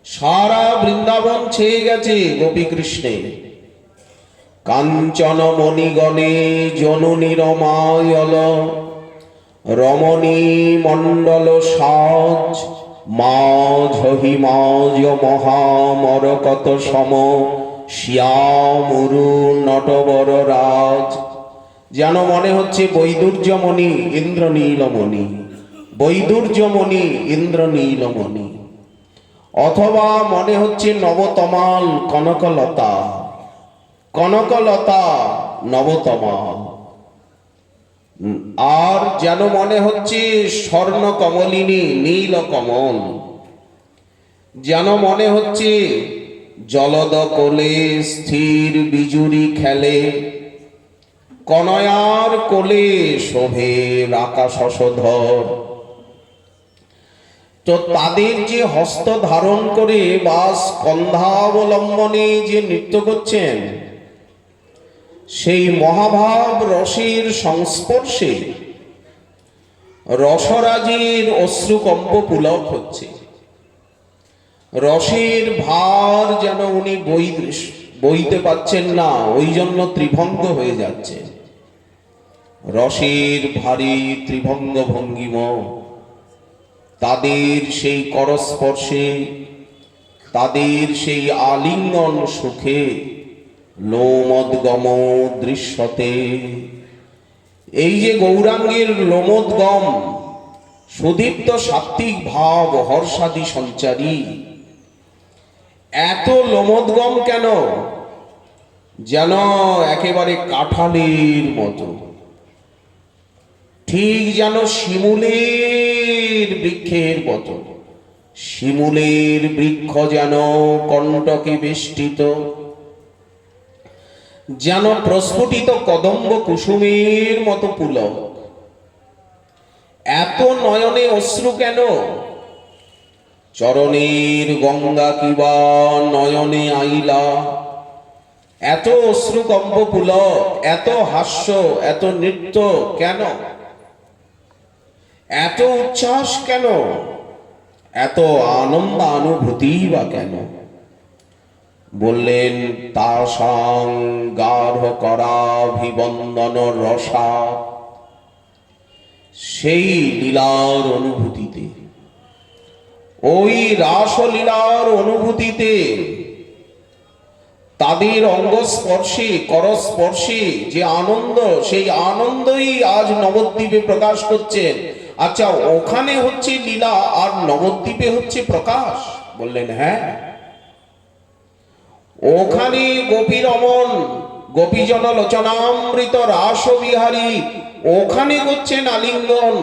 Speaker 1: সারা বৃন্দাবন ছেয়ে গেছে গোপী কৃষ্ণে। কাঞ্চন মণিগণে জননীর মায়ল, রমণী মণ্ডল সাজ, মাঝ হিমাজ মহামরকত সম, শ্যামরু নটবর রাজ। যেন মনে হচ্ছে বৈদুর্যমণি ইন্দ্রনীলমণি, বৈদুর্যমণি ইন্দ্রনীলমণি। অথবা মনে হচ্ছে নবতমাল কনকলতা, কনকলতা নবতমাল। আর যেন মনে হচ্ছে স্বর্ণ কমলিনী নীলকমল। যেন মনে হচ্ছে জলদ কোলে স্থির বিজুরি খেলে, কনয়ার কোলে শোভে আকাশ শশধর। তো তাদের যে হস্ত ধারণ করে বা স্কন্ধাবলম্বনে যে নৃত্য করছেন, সেই মহাভাব রসের সংস্পর্শে রসরাজের অশ্রুকম্প পুলক হচ্ছে। রসের ভার যেন উনি বইতে পাচ্ছেন না, ওই জন্য ত্রিভঙ্গ হয়ে যাচ্ছে। রসের ভারী ত্রিভঙ্গ ভঙ্গিম, তাদের সেই করস্পর্শে, তাদের সেই আলিঙ্গন সুখে লোমোদ্গম দৃশ্যতে। এই যে গৌরাঙ্গের লোমোদ্গম, সুদীপ্ত সাত্ত্বিক ভাব হর্ষাদি সঞ্চারী। এত লোমোদ্গম কেন? যেন একেবারে কাঁঠালের মতো, ঠিক যেন শিমুলের বৃক্ষের মতো। শিমুলের বৃক্ষ যেন কণ্টকে বেষ্টিত, যেন প্রস্ফুটিত কদম্ব কুসুমের মতো পুলক। এত নয়নে অশ্রু কেন? চরণের গঙ্গা কিবা নয়নে আইলা। এত অশ্রুকম্প পুলক, এত হাস্য, এত নৃত্য কেন? এত উচ্ছ্বাস কেন? এত আনন্দ অনুভূতি বা কেন? বললেন তাসাং গাঢ় করাভিবন্দন রসা। সেই লীলার অনুভূতিতে, ওই রাসলীলার অনুভূতিতে, তাদের অঙ্গস্পর্শে করস্পর্শে যে আনন্দ, সেই আনন্দই আজ নবদ্বীপে প্রকাশ করছেন। আচ্ছা, ওখানে হচ্ছে লীলা আর নবদ্বীপে হচ্ছে প্রকাশ? বললেন হ্যাঁ। ওখানে গোপী রমন, গোপীজন লোচনামৃত রাসবিহারী, ওখানে করছেন আলিঙ্গন,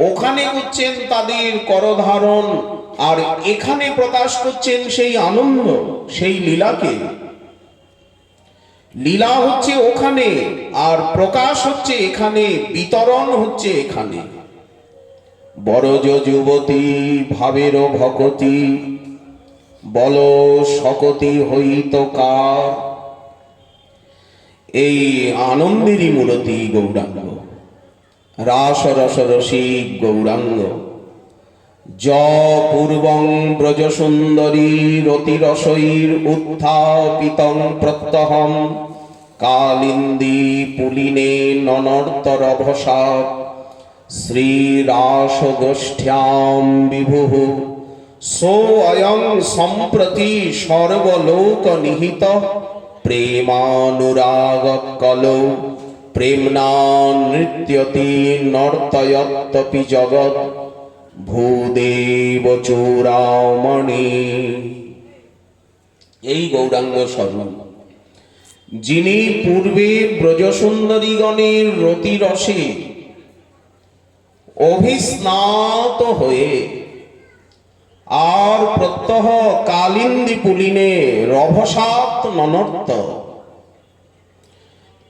Speaker 1: ওখানে করছেন তাদের করধারণ, আর এখানে প্রকাশ করছেন সেই আনন্দ, সেই লীলাকে। লীলা হচ্ছে ওখানে, আর প্রকাশ হচ্ছে এখানে, বিতরণ হচ্ছে এখানে। বরজ যুবতী ভাবের ভকতি, বল শকতি হইত কার। এই আনন্দেরই মূরতি গৌরাঙ্গ, রাস রস রসিক গৌরাঙ্গ। য পূর্বং ব্রজ সুন্দরী রতিরসৈর উত্থাপিতং প্রত্যহম, কালিন্দী পুলিনে ননর্তরভসা, শ্রীরাস গোষ্ঠ্যাম বিভুঃ। সো অয়ং সম্প্রতি সর্বলোক নিহিত, প্রেমানুরাগ কলৌ প্রেমনা নৃত্যতি নর্তয়ত্যপি জগৎ ভূদেব চূড়ামণি। এই গৌরাঙ্গ স্বরূপ, যিনি পূর্বে ব্রজসুন্দরীগণের রতিরসে অভিস্নাত হয়ে আর প্রত্যহ কালিন্দী পুলিনে রভসাত ননর্ত,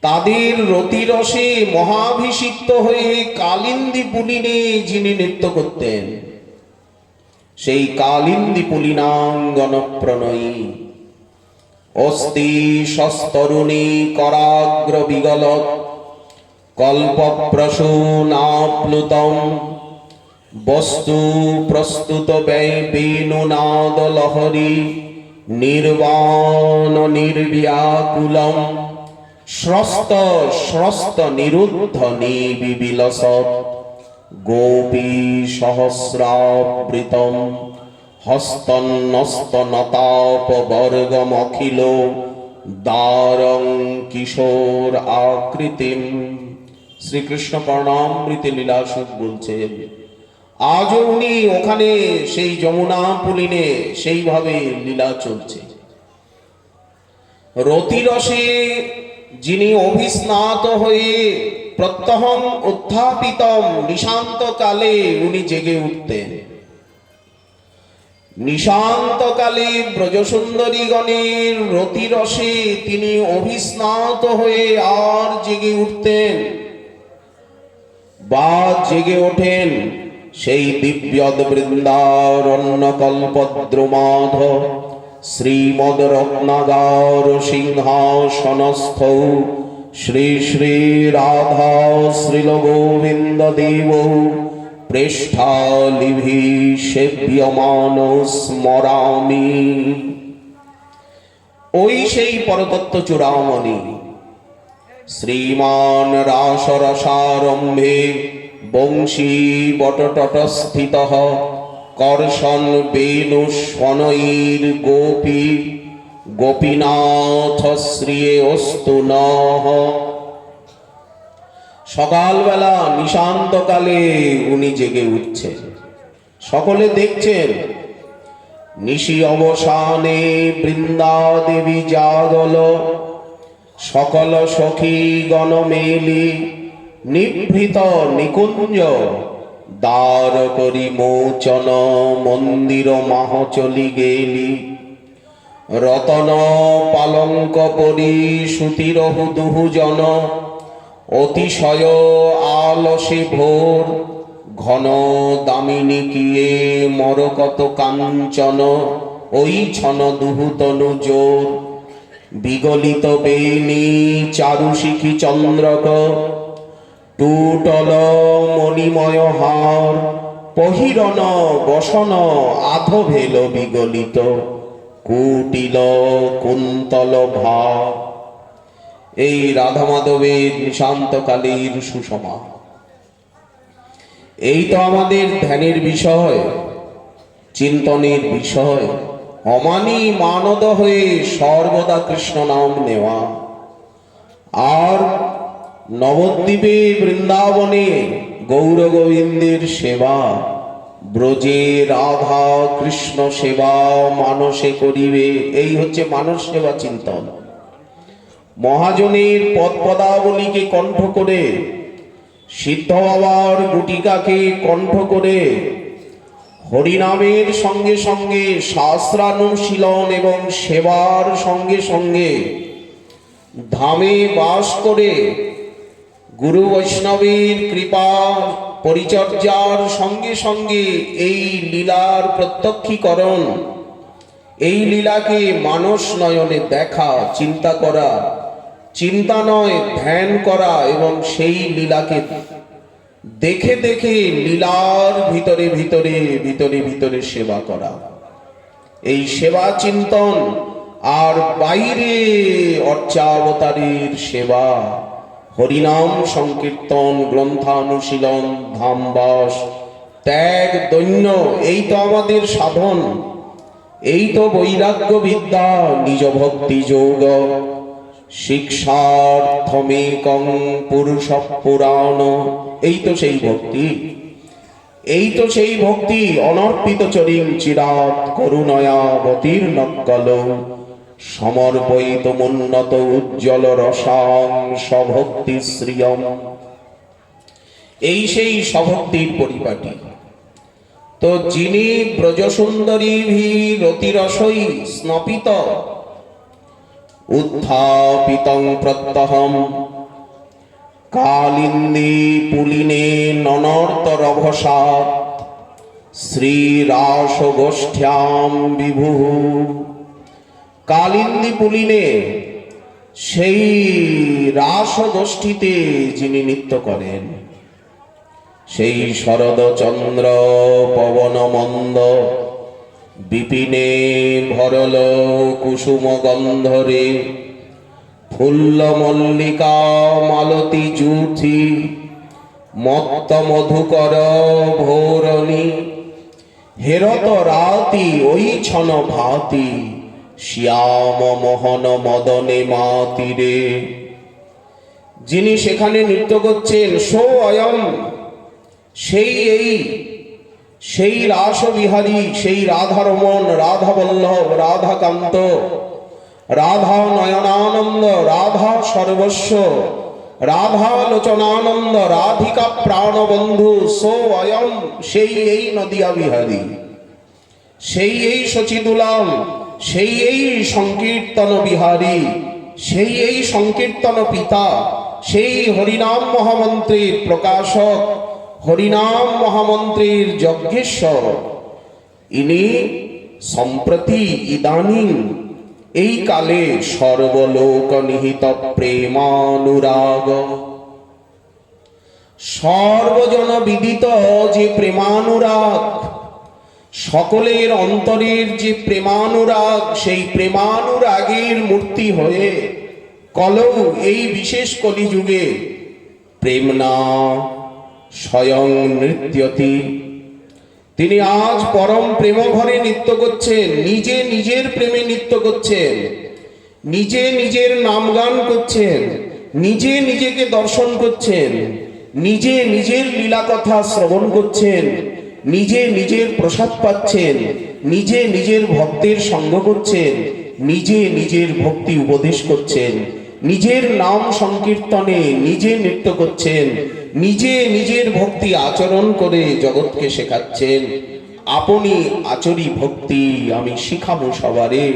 Speaker 1: তাদের রতিরসে মহাভিষিক্ত হয়ে কালিন্দী পুলিনে যিনি নৃত্য করতেন, সেই কালিন্দী পুলিনাঙ্গন প্রণয়ী অস্তি সস্তরুণী করাগ্র বিগলত কল্পপ্রসূনাপ্লুতম বস্তু প্রস্তুত বেণুনাদ লহরী নির্বাণ নির্ব্যাকুলম স্রস্ত স্রস্ত নিরুদ্ধ নিবিবিলসৎ গোপী সহস্রাবৃতম হস্তন্নস্তনতাপবর্গমখিল দারং কিশোর আকৃতিম। শ্রীকৃষ্ণ কর্ণামৃতে লীলাসুখ বলছেন, আজও উনি ওখানে সেই যমুনা পুলিনে সেইভাবে লীলা চলছে। রতিরসে যিনি অভিস্নাত হয়ে প্রত্যহং উত্থাপিতম নিশান্ত কালে উনি জেগে উঠতেন। নিশান্ত কালে ব্রজসুন্দরীগণের রতিরসে তিনি অভিস্নাত হয়ে আর জেগে উঠতেন বা জেগে ওঠেন সেই দিব্যদ বৃন্দারণ্য কল্পদ্রুমাধ শ্রীমদ রত্নাগার সিংহাসনস্থ শ্রী শ্রী রাধা শ্রীল গোবিন্দ দেব পৃষ্ঠালিভি সেব্যমান স্মরামি। ওই সেই পরতত্ত্ব চূড়ামণি শ্রীমান রাসরসারম্ভে বংশী বটতটস্থিত কর্ষণ বেণুস্বনৈর গোপী গোপীনাথ শ্রিয়ে অস্তু নঃ। সকালবেলা নিশান্তকালে উনি জেগে উঠছেন, সকলে দেখছেন। নিশি অবসানে বৃন্দাদেবী জাগল সকল সখী গণ মেলি নিভৃত নিকুঞ্জ দ্বার করি মোচন মন্দির মাহ চলি গেলি রতন পালঙ্ক পরি সুতিরহু দুহু জন অতিশয় আলসে ভোর ঘন দামিনী কিয়ে মরকত কাঞ্চন ওই ছন দুহু তনু জোর বিগলিত বেণী চারুশিখী চন্দ্রক টুটল মণিময় হার পহিরন বসন আধো ভেল বিগলিত কুটিল কুন্তল ভাব। এই রাধা মাধবের নিশান্তকালীর সুষমা, এই তো আমাদের ধ্যানের বিষয়, চিন্তনের বিষয়। অমানি মানদ হয়ে সর্বদা কৃষ্ণ নাম নেওয়া, আর নবদ্বীপে বৃন্দাবনে গৌর গোবিন্দের সেবা, ব্রজে রাধা কৃষ্ণ সেবা মানসে করিবে, এই হচ্ছে মানস সেবা চিন্তন। মহাজনের পদ পদাবলীকে কণ্ঠ করে, সিদ্ধ বাবার গুটিকাকে কণ্ঠ করে, হরিনামের সঙ্গে সঙ্গে শাস্ত্রানুশীলন এবং সেবার সঙ্গে সঙ্গে ধামে বাস করে গুরু বৈষ্ণবের কৃপা পরিচর্যার সঙ্গে সঙ্গে এই লীলার প্রত্যক্ষীকরণ, এই লীলাকে মানস নয়নে দেখা, চিন্তা করা, চিন্তা নয় ধ্যান করা, এবং সেই লীলাকে দেখে দেখে লীলার ভিতরে ভিতরে ভিতরে ভিতরে সেবা করা। এই সেবা চিন্তন আর বাইরে অর্চাবতারের সেবা, হরিনাম সংকীর্তন, গ্রন্থানুশীলন, ধামবাস, ত্যাগ, দৈন্য, এই তো আমাদের সাধন। এই তো বৈরাগ্য বিদ্যা, নিজ ভক্তি যোগ, শিক্ষার্থমেকং পুরুষ পুরাণ। এই তো সেই ভক্তি, এই তো সেই ভক্তি। অনর্পিত চরিং চিরাত করুণয়াবতীর্ণ কলৌ সমর্পয়িতমুন্নত উজ্জ্বল রসাং স্বভক্তি শ্রিয়ম। এই সেই স্বভক্তির পরিপাটি। তো যিনি ব্রজসুন্দরীভিরতিরসৈ স্নপিত উত্থাপিতং প্রত্যহম কালিন্দী পুলিনে ননর্তরভসাৎ শ্রীরাসগোষ্ঠ্যাম বিভু। কালিন্দী পুলিনে, সেই রাসগোষ্ঠীতে যিনি নৃত্য করেন, সেই শরদচন্দ্র পবন মন্দ বিপিনে ভরল কুসুম গন্ধরে ফুল্ল মল্লিকা মালতী জুথি মত্ত মধুকর ভৌরণী হেরত রাতি ওই ছন ভাতি শ্যাম মোহন মদনে মাতিরে। যিনি সেখানে নৃত্য করছেন, সো অয়ম, সেই রাসবিহারী, সেই রাধারমণ, রাধাবল্লভ, রাধাকান্ত, রাধা নয়নানন্দ, রাধা সর্বস্ব, রাধা লোচনানন্দ, রাধিকা প্রাণবন্ধু, সো অয়ম, সেই এই নদিয়া বিহারী, সেই এই সচিদুলাম, সেই এই সংকীর্তন বিহারী, সেই এই সংকীর্তন পিতা, সেই হরিনাম মহামন্ত্রীর প্রকাশক, হরিনাম মহামন্ত্রীর যজ্ঞেশ্বর। ইনি সম্প্রতি ইদানীং এই কালে সর্বলোক নিহিত প্রেমানুরাগ, সর্বজন বিদিত যে প্রেমানুরাগ, সকলের অন্তরের যে প্রেমানুরাগ, সেই প্রেমানুরাগের মূর্তি হয়ে কলৌ এই বিশেষ কলিযুগে প্রেমনা স্বয়ং নৃত্যতি। তিনি আজ পরম প্রেম ঘরে নৃত্য করছেন, নিজে নিজের প্রেমে নৃত্য করছেন, নিজে নিজের নামগান করছেন, নিজে নিজেকে দর্শন করছেন, নিজে নিজের লীলা কথা শ্রবণ করছেন, নিজে নিজের প্রসাদ পাচ্ছেন, নিজে নিজের ভক্তের সঙ্গ করছেন, নিজে নিজের ভক্তি উপদেশ করছেন, নিজের নাম সংকীর্তনে নিজে নৃত্য করছেন, নিজে নিজের ভক্তি আচরণ করে জগৎকে শেখাচ্ছেন। আপনি আচরি ভক্তি আমি শিখাবো সবারে,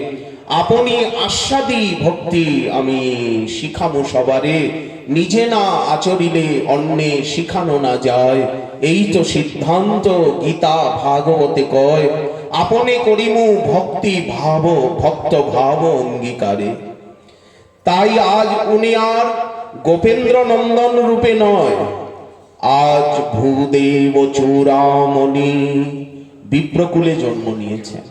Speaker 1: আপনি আস্বাদি ভক্তি আমি শিখাবো সবারে। নিজে না আচরিলে অন্যে শিখানো না যায়, এই তো সিদ্ধান্ত গীতা ভাগবতে কয়। আপনি করিমু ভক্তি ভাব, ভক্ত ভাব অঙ্গীকারে। তাই আজ উনি আর গোপেন্দ্র নন্দন রূপে নয়, আজ ভূদেব চূড়ামণি বিপ্রকুলে জন্ম নিয়েছেন।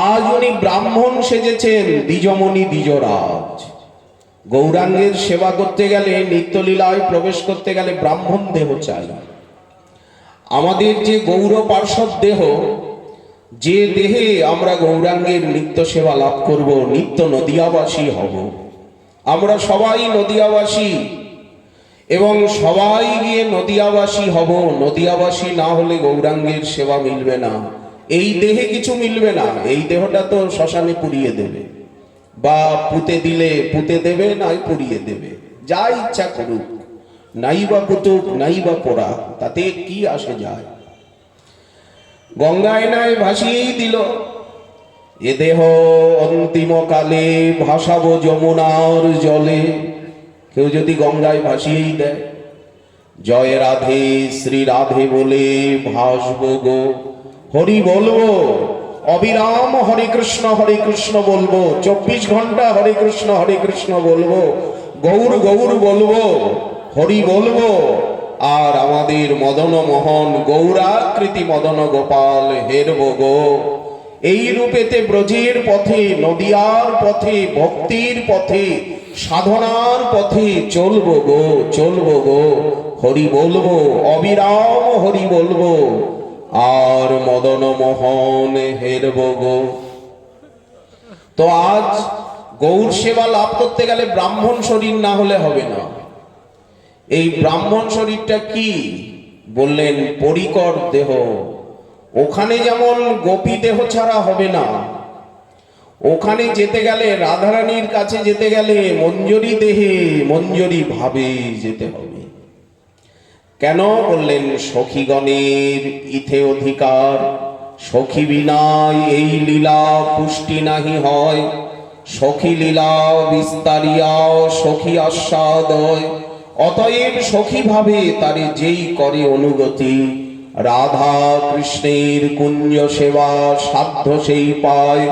Speaker 1: আজ উনি ব্রাহ্মণ সেজেছেন, দ্বিজমণি দ্বিজরাজ। গৌরাঙ্গের সেবা করতে গেলে, নিত্যলীলায় প্রবেশ করতে গেলে ব্রাহ্মণ দেহ চাই। আমাদের যে গৌর পার্শ্বদ দেহ, যে দেহে আমরা গৌরাঙ্গের নিত্য সেবা লাভ করব, নিত্য নদিয়াবাসী হব। আমরা সবাই নদিয়াবাসী এবং সবাই গিয়ে নদিয়াবাসী হব। নদিয়াবাসী না হলে গৌরাঙ্গের সেবা মিলবে না, এই দেহে কিছু মিলবে না। এই দেহটা তো শ্মশানে পুড়িয়ে দেবে, বা পুঁতে দিলে পুঁতে দেবে, নাই পুড়িয়ে দেবে, যা ইচ্ছা করুক, নাই বা পুতুক নাই বা পোড়া, তাতে কি আসে যায়। গঙ্গায় নাই ভাসিয়েই দিল, এ দেহ অন্তিম কালে ভাসাবো যমুনার জলে। কেউ যদি গঙ্গায় ভাসিয়েই দেয়, জয় রাধে শ্রী রাধে বলে ভাসবো গো, হরি বলবো অবিরাম, হরে কৃষ্ণ বলবো, 24 ঘন্টা হরে কৃষ্ণ বলবো, গৌর গৌর বলবো, হরি বলবো। আর আমাদের মদন মোহন গৌরাকৃতি মদন গোপাল হেরবো গো। এই রূপেতে ব্রজের পথে, নদিয়ার পথে, ভক্তির পথে, সাধনার পথে চলবো গো, হরি বলবো, অবিরাম হরি বলবো, আর মদন মোহন হেরবো গো। তো আজ গৌর সেবা লাভ করতে গেলে ব্রাহ্মণ শরীর না হলে হবে না। এই ব্রাহ্মণ শরীরটা কি বললেন? পরিকর দেহ। ওখানে যেমন গোপী দেহ ছাড়া হবে না, ওখানে যেতে গেলে রাধারানীর কাছে যেতে গেলে মঞ্জরি দেহে মঞ্জরি ভাবে যেতে হবে। কেন বললেন? সখীগণের ইথে অধিকার, সখী বিনায় এই লীলা পুষ্টি নাহি হয়। সখী লীলা বিস্তারিয়া সখী আস্বাদয়, অতএব সখী ভাবে তারে যেই করে অনুগতি। রাধা কৃষ্ণের কুঞ্জ সেবা সাধ্য সেই পায়,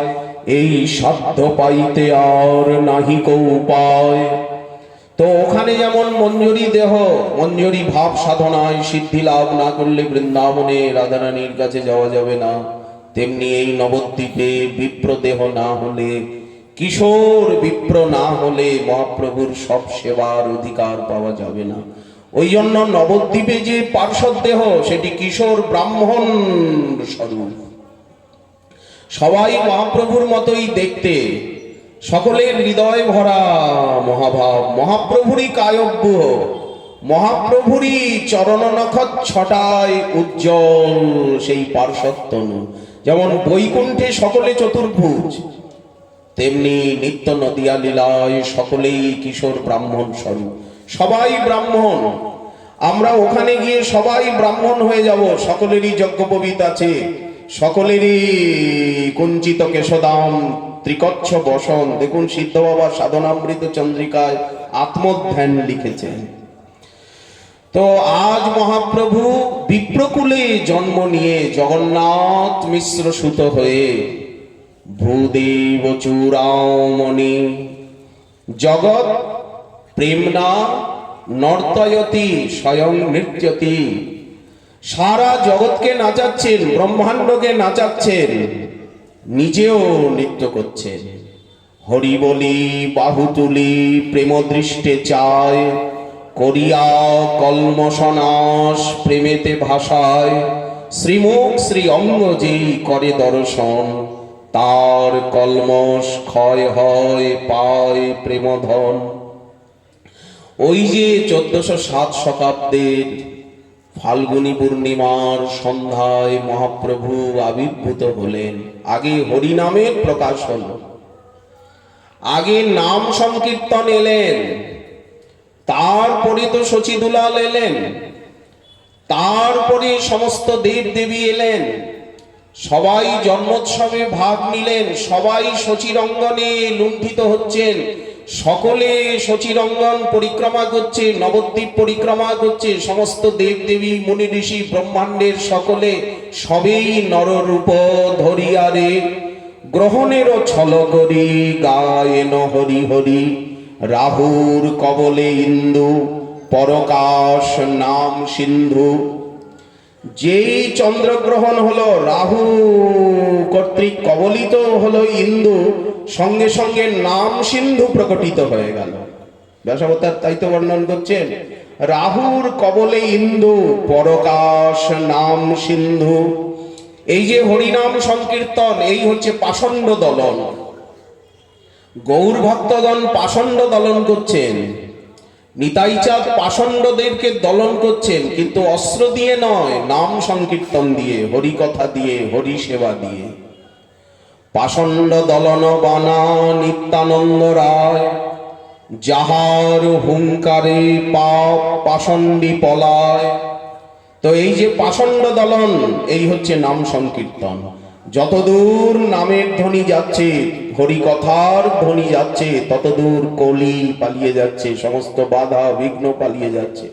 Speaker 1: এই সাধ্য পাইতে আর নাহি কো উপায়। তো ওখানে যেমন মঞ্জরি দেহ মঞ্জরি ভাব সাধনায় সিদ্ধি লাভ না করলে বৃন্দাবনে রাধারানীর কাছে যাওয়া যাবে না, তেমনি এই নবদ্বীপে বিপ্র দেহ না হলে, কিশোর বিপ্র না হলে মহাপ্রভুর সব সেবার অধিকার পাওয়া যাবে না। ওই জন্য নবদ্বীপে যে পার্শ্বদ দেহ সেটি কিশোর ব্রাহ্মণ স্বরূপ। সবাই মহাপ্রভুর মতোই দেখতে, সকলের হৃদয় ভরা মহাভাব, মহাপ্রভুরই কায়ব্য, মহাপ্রভুরই চরণ নখত ছটায় উজ্জ্বল সেই পার্শ্বতনু। যেমন বৈকুণ্ঠে সকলে চতুর্ভুজ, তেমনি নিত্য নদিয়া লীলায় সকলেই কিশোর ব্রাহ্মণ স্বরূপ। সবাই ব্রাহ্মণ, আমরা ওখানে গিয়ে সবাই ব্রাহ্মণ হয়ে যাব। সকলেরই যজ্ঞোপবীত আছে, সকলেরই কুঞ্চিত কেশদাম ত্রিকচ্ছ বসন। দেখুন সিদ্ধ বাবা সাধনামৃত চন্দ্রিকায় আত্মধ্যান লিখেছেন। তো আজ মহাপ্রভু বিপ্রকুলে জন্ম নিয়ে জগন্নাথ মিশ্র সুত হয়ে ভূদেব চূড়ামণি জগৎ প্রেমনা নর্তয়তি স্বয়ং নৃত্যতি, সারা জগৎকে নাচাচ্ছেন, ব্রহ্মাণ্ডকে নাচাচ্ছেন, নিজেও নৃত্য করছেন। হরি বলি বাহু তুলি প্রেম দৃষ্টে চায়, করিয়া কলমসনাশ প্রেমেতে ভাষায়। শ্রীমুখ শ্রী অঙ্গ যেই করে দর্শন, তার কলমস ক্ষয় হয় পায় প্রেমধন। ওই যে 1407 শতাব্দীর ফাল্গুনী পূর্ণিমার সন্ধ্যায় মহাপ্রভু আবির্ভূত হলেন। আগে হরিনামের প্রকাশ হল, আগে নাম সংকীর্তন এলেন, তারপরে তো শচীদুলাল এলেন, তারপরে সমস্ত দেব দেবী এলেন, সবাই জন্মোৎসবে ভাগ নিলেন, সবাই শচীরঙ্গনে লুণ্ঠিত হচ্ছেন, সকলে শচীরঙ্গন পরিক্রমা করছে, নবদ্বীপ পরিক্রমা করছে, সমস্ত দেব দেবী মুনি ঋষি ব্রহ্মাণ্ডের সকলে সবেই নররূপ ধরিয়ারে গ্রহণেরও ছল করি গায়েন হরি হরি। রাহুর কবলে ইন্দু পরকাশ নাম সিন্ধু। যেই চন্দ্রগ্রহণ হলো, রাহু কর্তৃক কবলিত হলো ইন্দু, সঙ্গে সঙ্গে নাম সিন্ধু প্রকটিত হয়ে গেল। ব্যাসাবতার তাই তো বর্ণন করছেন, রাহুর কবলে ইন্দু পরকাশ নাম সিন্ধু। এই যে হরিনাম সংকীর্তন, এই হচ্ছে পাষণ্ড দলন। গৌর ভক্তগণ পাষণ্ড দলন করছেন, নিতাই চাঁদ পাষণ্ডদেরকে দলন করছেন, কিন্তু অস্ত্র দিয়ে নয়, নাম সংকীর্তন দিয়ে, হরি কথা দিয়ে, হরি সেবা দিয়ে। পাষণ্ড দলন বানা নিত্যানন্দ রায়, যাহার হুঙ্কারে পাপ পাষণ্ডী পলায়। তো এই যে পাষণ্ড দলন, এই হচ্ছে নাম সংকীর্তন। যতদূর নামের ধ্বনি যাচ্ছে, হরি কথার ধ্বনি যাচ্ছে, ততদূর কলি পালিয়ে যাচ্ছে, সমস্ত বাধা বিঘ্ন পালিয়ে যাচ্ছে।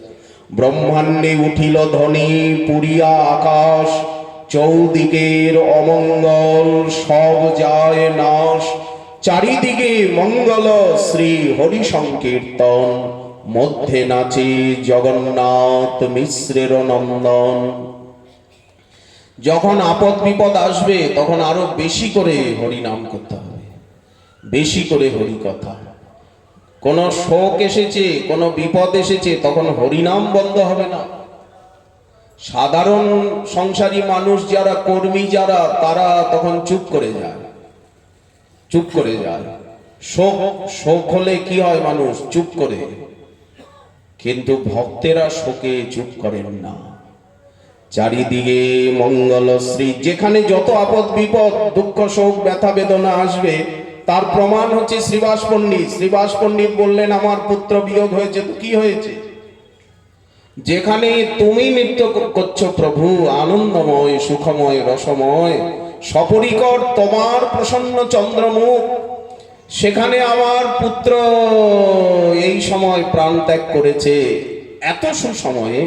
Speaker 1: ব্রহ্মাণ্ডে উঠিল ধ্বনি পুরিয়া আকাশ, চৌদিকের অমঙ্গল সব যায় নাশ। চারিদিকে মঙ্গল শ্রী হরি সংকীর্তন, মধ্যে নাচে জগন্নাথ মিশ্রের নন্দন। যখন আপদ বিপদ আসবে তখন আরো বেশি করে হরি নাম করতে হবে, বেশি করে হরি কথা। কোন শোক এসেছে, কোন বিপদ এসেছে, তখন হরিনাম বন্ধ হবে না। সাধারণ সংসারী মানুষ যারা, কর্মী যারা, তারা তখন চুপ করে যায়, চুপ করে যায়। শোক শোক হলে কি হয়, মানুষ চুপ করে, কিন্তু ভক্তেরা শোকে চুপ করেন না। চারিদিকে মঙ্গলশ্রী, যেখানে যত আপদ বিপদ দুঃখ শোক ব্যথা বেদনা আসবে, তার প্রমাণ হচ্ছে শ্রীবাস পণ্ডিত। শ্রীবাস পণ্ডিত বললেন, আমার পুত্র বিয়োগ হয়েছে। তো কি হয়েছে? যেখানে তুমি নৃত্য করছো প্রভু, আনন্দময় সুখময় রসময় সপরিকর তোমার প্রসন্ন চন্দ্রমুখ, সেখানে আমার পুত্র এই সময় প্রাণ ত্যাগ করেছে। এত সুসময়ে,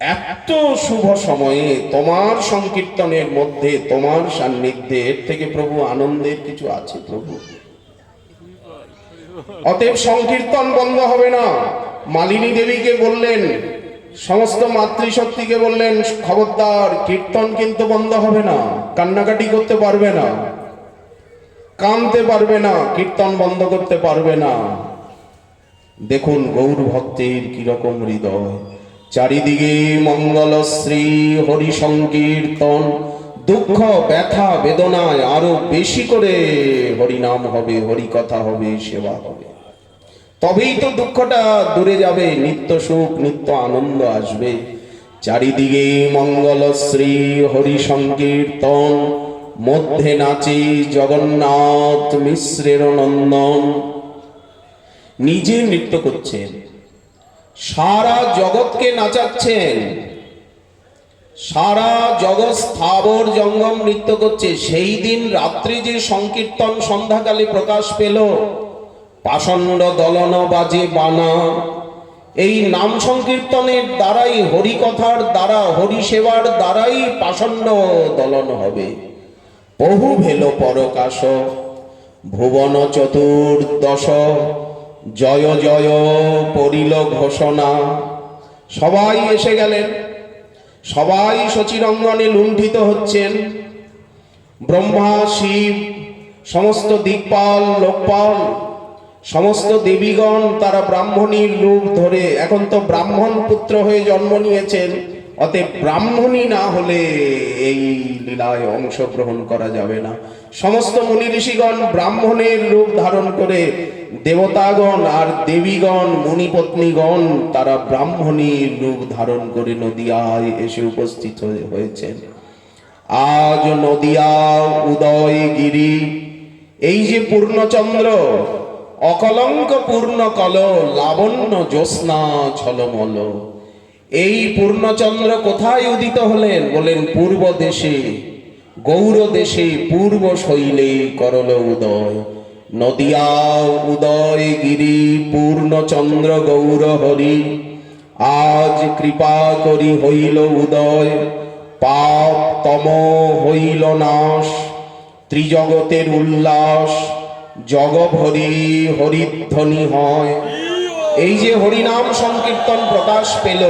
Speaker 1: এত শুভ সময়ে তোমার সংকীর্তনের মধ্যে, তোমার সান্নিধ্যে, এর থেকে প্রভু আনন্দের কিছু আছে প্রভু? অতএব সংকীর্তন বন্ধ হবে না। মালিনী দেবীকে বললেন, সমস্ত মাতৃশক্তিকে বললেন, খবরদার, কীর্তন কিন্তু বন্ধ হবে না। কান্নাকাটি করতে পারবে না, কাঁদতে পারবে না, কীর্তন বন্ধ করতে পারবে না। দেখুন গৌর ভক্তের কিরকম হৃদয়। চারিদিকে মঙ্গলশ্রী হরি সংকীর্তন, দুঃখ ব্যথা বেদনায় আরো বেশি করে হরিনাম হবে, হরি কথা হবে, সেবা হবে। তবেই তো দুঃখটা দূরে যাবে, নিত্য সুখ নিত্য আনন্দ আসবে। চারিদিকে মঙ্গলশ্রী হরি সংকীর্তন, মধ্যে নাচে জগন্নাথ মিশ্রের নন্দন। নিজে নৃত্য করছেন, সারা জগৎকে নাচাচ্ছেন, সারা জগৎ স্থাবর জঙ্গম নৃত্য করছে। সেই দিন রাত্রে যে সংকীর্তন সন্ধ্যাকালে প্রকাশ পেল, পাষণ্ড দলন বাজে বানা, এই নাম সংকীর্তনের দ্বারাই, হরিকথার দ্বারা, হরি সেবার দ্বারাই পাষণ্ড দলন হবে। বহু ভেল পরকাশ, ভুবন চতুর্দশ, জয় জয় পরিল ঘোষণা। সবাই এসে গেলেন, সবাই শচীরঙ্গনে লুণ্ঠিত হচ্ছেন। ব্রহ্মা শিব, সমস্ত দিকপাল লোকপাল, সমস্ত দেবীগণ তারা ব্রাহ্মণীর রূপ ধরে, এখন তো ব্রাহ্মণ পুত্র হয়ে জন্ম নিয়েছেন, অতএব ব্রাহ্মণী না হলে এই লীলায় অংশগ্রহণ করা যাবে না। সমস্ত মুনি ঋষিগণ ব্রাহ্মণের রূপ ধারণ করে, দেবতাগণ আর দেবীগণ মুনিপত্নীগণ তারা ব্রাহ্মণীর রূপ ধারণ করে নদিয়ায় এসে উপস্থিত হয়েছেন। আজ নদিয়া উদয়গিরি, এই যে পূর্ণচন্দ্র, অকলঙ্ক পূর্ণ কল, লাবণ্য জ্যোৎস্না ছলমল, এই পূর্ণচন্দ্র কোথায় উদিত হলেন? বলেন পূর্ব দেশে, গৌর দেশে, পূর্ব শৈলে করল উদয়। নদিয়া উদয়গিরি পূর্ণচন্দ্র গৌর হরি, আজ কৃপা করি হইল উদয়। পাপ তম হইল নাশ, ত্রিজগতের উল্লাস, জগভরি হরিধ্বনি হয়। এই যে হরিনাম সংকীর্তন প্রকাশ পেল,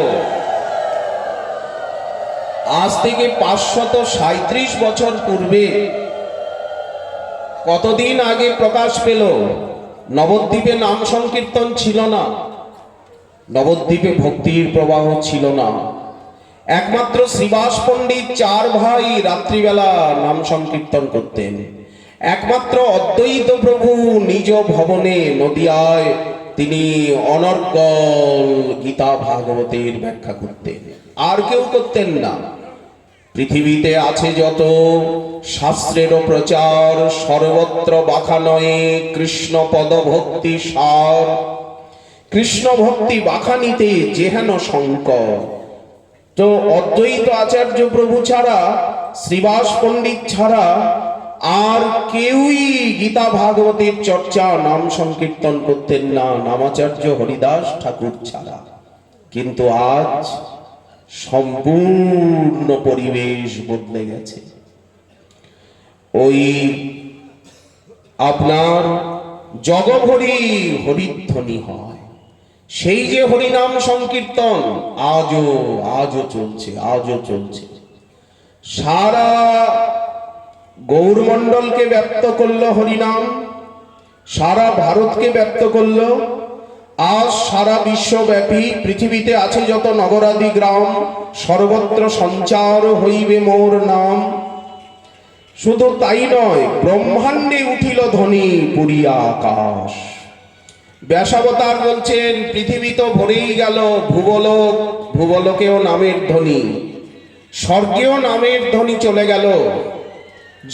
Speaker 1: আজ থেকে 537 বছর পূর্বে, কতদিন আগে প্রকাশ পেল? নবদ্বীপে নাম সংকীর্তন ছিল না, নবদ্বীপে ভক্তির প্রবাহ ছিল না। একমাত্র শ্রীবাস পণ্ডিত 4 ভাই রাত্রিবেলা নাম সংকীর্তন করতেন। একমাত্র অদ্বৈত প্রভু নিজ ভবনে নদিয়ায় তিনি অনর্গল গীতা ভাগবতের ব্যাখ্যা করতেন, আর কেউ করতেন না। পৃথিবীতে আছে যত শাস্ত্রের প্রচার, সর্বত্র বাখানয়ে কৃষ্ণ পদ ভক্তি সার। কৃষ্ণ ভক্তি বাখানিতে যেহেন শঙ্কর। তো অদ্বৈত আচার্য প্রভু ছাড়া, শ্রীবাস পণ্ডিত ছাড়া আর কেউই গীতা ভাগবতের চর্চা নাম সংকীর্তন করতেন না, নামাচার্য হরিদাস ঠাকুর ছাড়া। কিন্তু আজ সম্পূর্ণ পরিবেশ বদলে গেছে। ওই আপনার জগভরি হরিধ্বনি হয়, সেই যে হরিনাম সংকীর্তন আজও চলছে। সারা গৌরমণ্ডলকে ব্যক্ত করলো হরিনাম, সারা ভারতকে ব্যক্ত করলো। আজ সারা বিশ্বব্যাপী পৃথিবীতে আছে যত নগরাদি গ্রাম, সর্বত্র সঞ্চার হইবে মোর নাম। শুধু তাই নয়, ব্রহ্মাণ্ডে উঠিল ধ্বনি পুরিয়া আকাশ। ব্যাসাবতার বলছেন পৃথিবী তো ভরেই গেল, ভুবলোক, ভুবলোকেও নামের ধ্বনি, স্বর্গেও নামের ধ্বনি চলে গেল,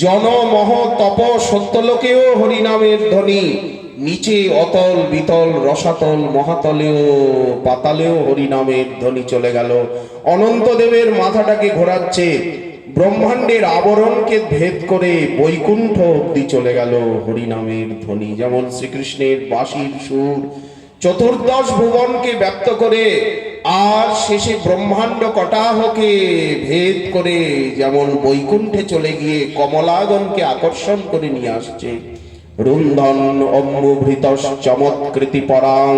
Speaker 1: জন মহ তপ সত্যলোকেও হরিনামের ধ্বনি, নিচে অতল বিতল রসাতল মহাতলেও পাতালেও হরিনামের ধ্বনি চলে গেল। অনন্তদেবের মাথাটাকে ঘোরাচ্ছে, ব্রহ্মাণ্ডের আবরণকে ভেদ করে বৈকুণ্ঠ অব্দি চলে গেল হরিনামের ধ্বনি। যেমন শ্রীকৃষ্ণের বাঁশির সুর চতুর্দশ ভুবনকে ব্যক্ত করে, আর শেষে ব্রহ্মাণ্ড কটাহকে ভেদ করে যেমন বৈকুণ্ঠে চলে গিয়ে কমলাগণকে আকর্ষণ করে নিয়ে আসছে। রুন্ধন অম্বুভৃত চমৎকৃতি পরাং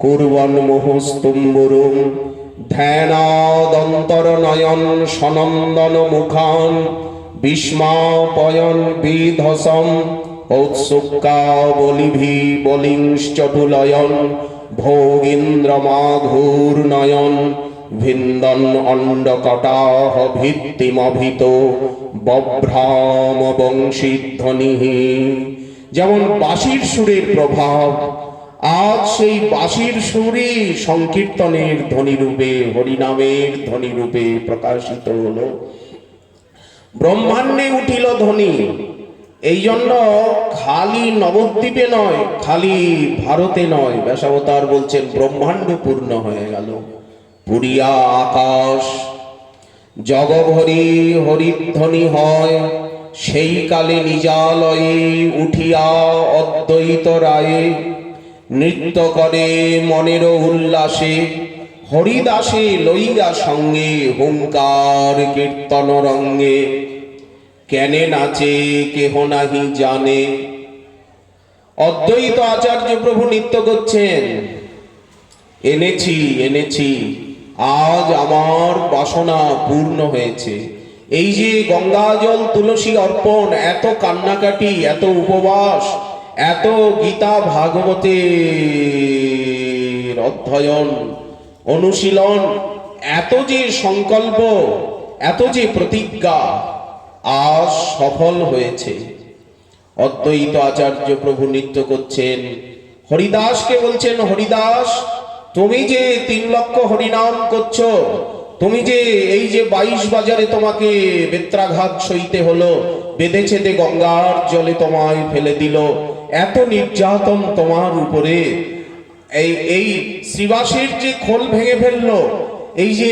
Speaker 1: কুর্বন মুহুস্তুম্বুরুম ধ্যানাদন্তর নয়ন সনন্দন মুখান বিস্মাপয়ন বিধসম ঔৎসুকা বলিভি বলিংশ্চটুলয়ন ভোগীন্দ্র মাধুর নয়ন ভিন্দন অণ্ডকটাহ ভিত্তিমভিত বভ্রাম বংশীধ্বনি। যেমন বাঁশির সুরের প্রভাব, আজ সেই বাঁশির সুরই সংকীর্তনের ধ্বনিরূপে হরিনামের ধ্বনিরূপে প্রকাশিত হলো। ব্রহ্মাণ্ডে উঠিল ধ্বনি। এই জন্য খালি নবদ্বীপে নয়, খালি ভারতে নয়, ব্যাসাবতার বলছেন ব্রহ্মাণ্ড পূর্ণ হয়ে গেল। পুরিয়া আকাশ জগভরি হরিধ্বনি হয়, সেই কালে নিজালয়ে উঠিয়া অদ্বৈত রায়ে নৃত্য করে মনের উল্লাসে হরিদাসে লইয়া সঙ্গে হুঙ্কার কীর্তন রঙ্গে কেনে নাচে কেহ নাহি জানে। অদ্বৈত আচার্য প্রভু নৃত্য করছেন, এনেছি এনেছি, আজ আমার বাসনা পূর্ণ হয়েছে। এই যে গঙ্গাজল তুলসী অর্পণ, এত কান্নাকাটি, এত উপবাস, এত গীতা ভাগবতের অধ্যয়ন অনুশীলন, এত যে সংকল্প, এত যে প্রতিজ্ঞা আজ সফল হয়েছে। অদ্বৈত আচার্য প্রভু নৃত্য করছেন, হরিদাসকে বলছেন, হরিদাস তুমি যে 3 লক্ষ হরিনাম করছো, তুমি যে এই যে 22 বাজারে তোমাকে বেত্রাঘাত সইতে হলো, বেঁধেছে দে গঙ্গার জলে তোমায় ফেলে দিল, এত নির্যাতন তোমার উপরে, এই শ্রীবাসের যে খোল ভেঙে ফেললো, এই যে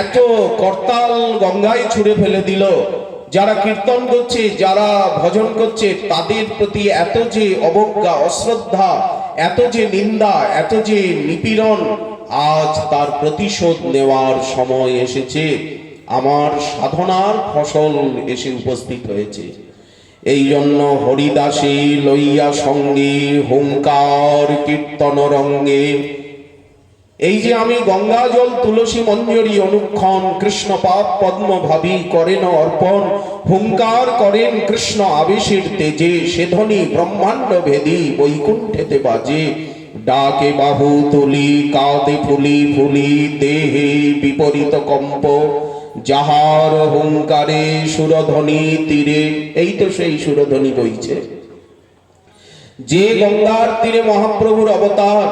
Speaker 1: এত করতাল গঙ্গায় ছুঁড়ে ফেলে দিল, যারা কীর্তন করছে, যারা ভজন করছে, তাদের প্রতি এত যে অবজ্ঞা অশ্রদ্ধা, এত যে নিন্দা, এত যে নিপীড়ন, আজ তার প্রতিশোধ নেওয়ার সময় এসেছে। আমার সাধনার ফসল এসে উপস্থিত হয়েছে। এই জন্য হরিদাসী লইয়া সঙ্গে হুঙ্কার কীর্তন রঙ্গে, এই যে আমি গঙ্গা জল তুলসী মঞ্জরি অনুক্ষণ কৃষ্ণ পাপ পদ্ম ভাবি করেন অর্পণ, হুঙ্কার করেন কৃষ্ণ আবেশের তেজে, সে ধ্বনি ব্রহ্মাণ্ড ভেদি বৈকুণ্ঠেতে বাজে। ডাকে বাহু তুলি কাঁদে ফুলি ফুলি দেহে বিপরীত কম্প, যাহার হুঙ্কারে সুরধ্বনি তীরে, এই তো সেই সুরধ্বনি বইছে। যে গঙ্গার তীরে মহাপ্রভুর অবতার,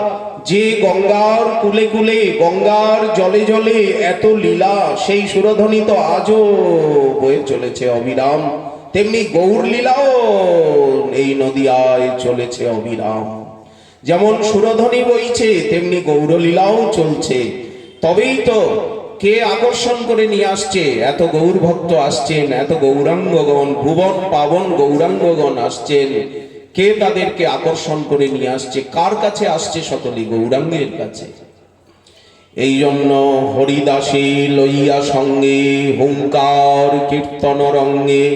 Speaker 1: যে গঙ্গার কুলে কুলে গঙ্গার জলে জলে এত লীলা, সেই সুরধ্বনি তো আজও বয়ে চলেছে অবিরাম। তেমনি গৌর লীলাও এই নদিয়ায় চলেছে অবিরাম। যেমন সুরধ্বনি বইছে, তেমনি গৌরলীলাও চলছে। তবেই তো কে আকর্ষণ করে নিয়ে আসছে, এত গৌর ভক্ত আসছেন, এত গৌরাঙ্গগণ, ভুবন পাবন গৌরাঙ্গগণ আসছেন। কে তাদেরকে আকর্ষণ করে নিয়ে আসছে? কার কাছে আসছে? সকলে গৌরাঙ্গের কাছে। এই জন্য হরিদাসী লইয়া সঙ্গে হুঙ্কার কীর্তন রঙ্গে,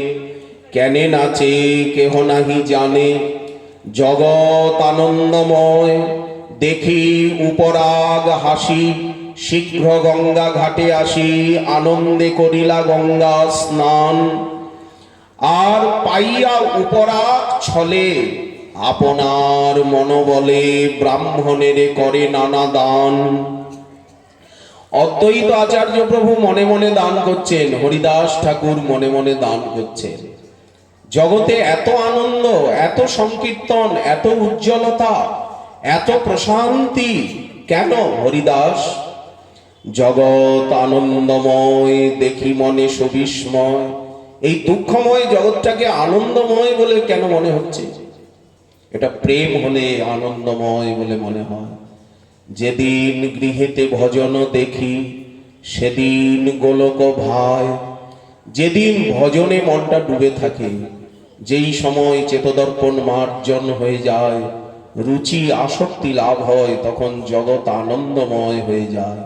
Speaker 1: কেনে নাচে কেহ নাহি জানে। জগৎ আনন্দময় দেখি উপরাগ হাসি, শীঘ্র গঙ্গা ঘাটে আসি আনন্দে করিলা গঙ্গা স্নান। আর পাইয়া উপরাগ ছলে আপনার মনোবলে ব্রাহ্মণের করে নানা দান। অদ্বৈত আচার্য প্রভু মনে মনে দান করছেন, হরিদাস ঠাকুর মনে মনে দান করছেন। জগতে এত আনন্দ, এত সংকীর্তন, এত উজ্জ্বলতা, এত প্রশান্তি কেন হরিদাস? জগৎ আনন্দময় দেখি মনে সুবিস্ময়। এই দুঃখময় জগৎটাকে আনন্দময় বলে কেন মনে হচ্ছে? এটা প্রেম হলে আনন্দময় বলে মনে হয়। যেদিন গৃহেতে ভজন দেখি সেদিন গোলক ভাই। যেদিন ভজনে মনটা ডুবে থাকে, যেই সময় চেতদর্পণ মার্জন হয়ে যায়, রুচি আসক্তি লাভ হয়, তখন জগৎ আনন্দময় হয়ে যায়।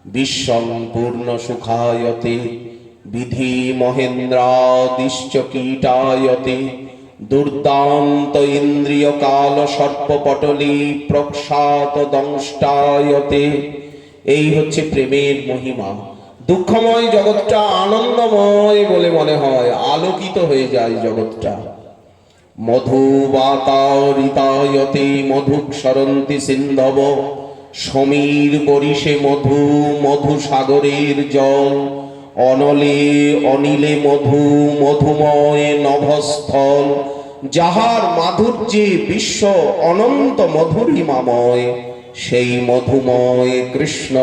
Speaker 1: বিশ্বং পূর্ণ সুখায়তে বিধি মহেন্দ্রাদিশ্চ কীটায়তে দুর্দান্ত ইন্দ্রিয় কাল সর্পপটলি প্রক্ষাত দংষ্টায়তে। এই হচ্ছে প্রেমের মহিমা। দুঃখময় জগৎটা আনন্দময় বলে মনে হয়, আলোকিত হয়ে যায় জগৎটা। মধু বাতারিতায়তে মধুক্ষরন্তি সিন্ধব সমীর বরিশে মধু মধু সাগরের জল অনলে অনিলে মধু মধুময় নভস্থল। যাহার মাধুর্যে বিশ্ব অনন্ত মধুরিমাময়, সেই মধুময় কৃষ্ণ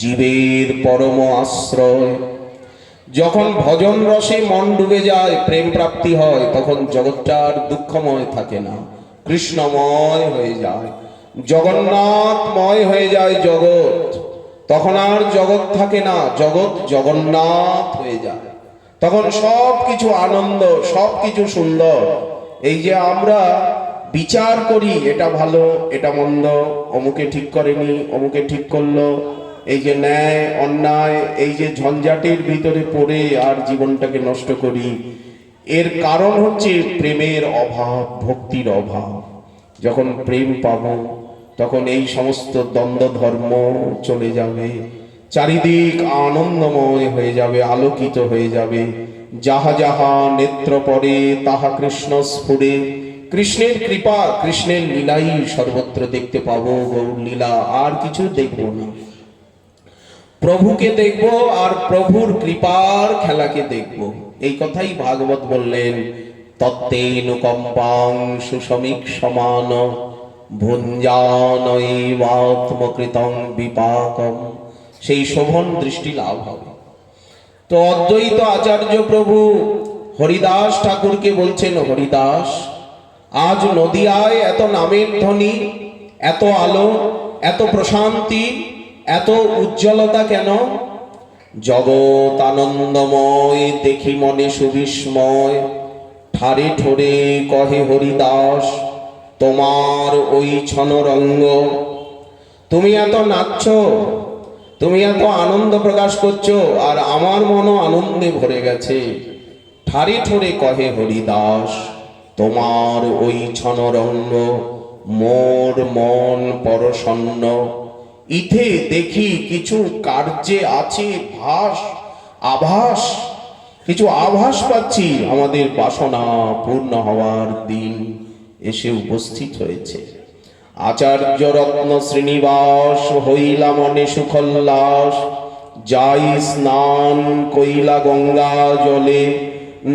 Speaker 1: জীবের পরম আশ্রয়। যখন ভজন রসে মন ডুবে যায়, প্রেম প্রাপ্তি হয়, তখন জগৎটা আর দুঃখময় থাকে না, কৃষ্ণময় হয়ে যায়, জগন্নাথময় হয়ে যায় জগৎ। তখন আর জগৎ থাকে না, জগৎ জগন্নাথ হয়ে যায়। তখন সব কিছু আনন্দ, সব কিছু সুন্দর। এই যে আমরা বিচার করি, এটা ভালো, এটা মন্দ, অমুকে ঠিক করেনি, অমুকে ঠিক করলো, এই যে ন্যায় অন্যায়, এই যে ঝঞ্ঝাটের ভিতরে পড়ে আর জীবনটাকে নষ্ট করি, এর কারণ হচ্ছে প্রেমের অভাব, ভক্তির অভাব। যখন প্রেম পাবো, তখন এই সমস্ত দ্বন্দ্ব ধর্ম চলে যাবে, চারিদিক আনন্দময় হয়ে যাবে, আলোকিত হয়ে যাবে। যাহা যাহা নেত্র পড়ে তাহা কৃষ্ণ স্ফুরে। কৃষ্ণের কৃপা, কৃষ্ণের লীলাই সর্বত্র দেখতে পাবো, গৌর লীলা, আর কিছু দেখবো না। প্রভুকে দেখব আর প্রভুর কৃপার খেলাকে দেখব। এই কথাই ভাগবত বললেন, তত্তেনুকম্পাং সুসমীক সমান ভুঞ্জানৈবাত্মকৃতং বিপাকম। সেই শোভন দৃষ্টি লাভ হবে। তো অদ্বৈত আচার্য প্রভু হরিদাস ঠাকুরকে বলছেন, হরিদাস, আজ নদিয়ায় এত নামের ধ্বনি, এত আলো, এত প্রশান্তি, এত উজ্জ্বলতা কেন? জগৎ আনন্দময় দেখি মনে সুবিস্ময়। ঠারে ঠোরে কহে হরিদাস, তোমার ওই ছনরঙ্গ। তুমি এত নাচছ, তুমি এত আনন্দ প্রকাশ করছো, আর আমার মনও আনন্দে ভরে গেছে। ঠারে ঠোরে কহে হরিদাস, তোমার ওই ছনরঙ্গ। মোর মন পরশন্ন, ইথে দেখি কিছু কার্যে আছে ভাস, আভাস, কিছু আভাস পাচ্ছি। আমাদের বাসনা পূর্ণ হওয়ার দিন এসে উপস্থিত হয়েছে। আচার্য রত্ন শ্রীনিবাস হইলা মনে সুখোল্লাস। যাই স্নান কইলা গঙ্গা জলে,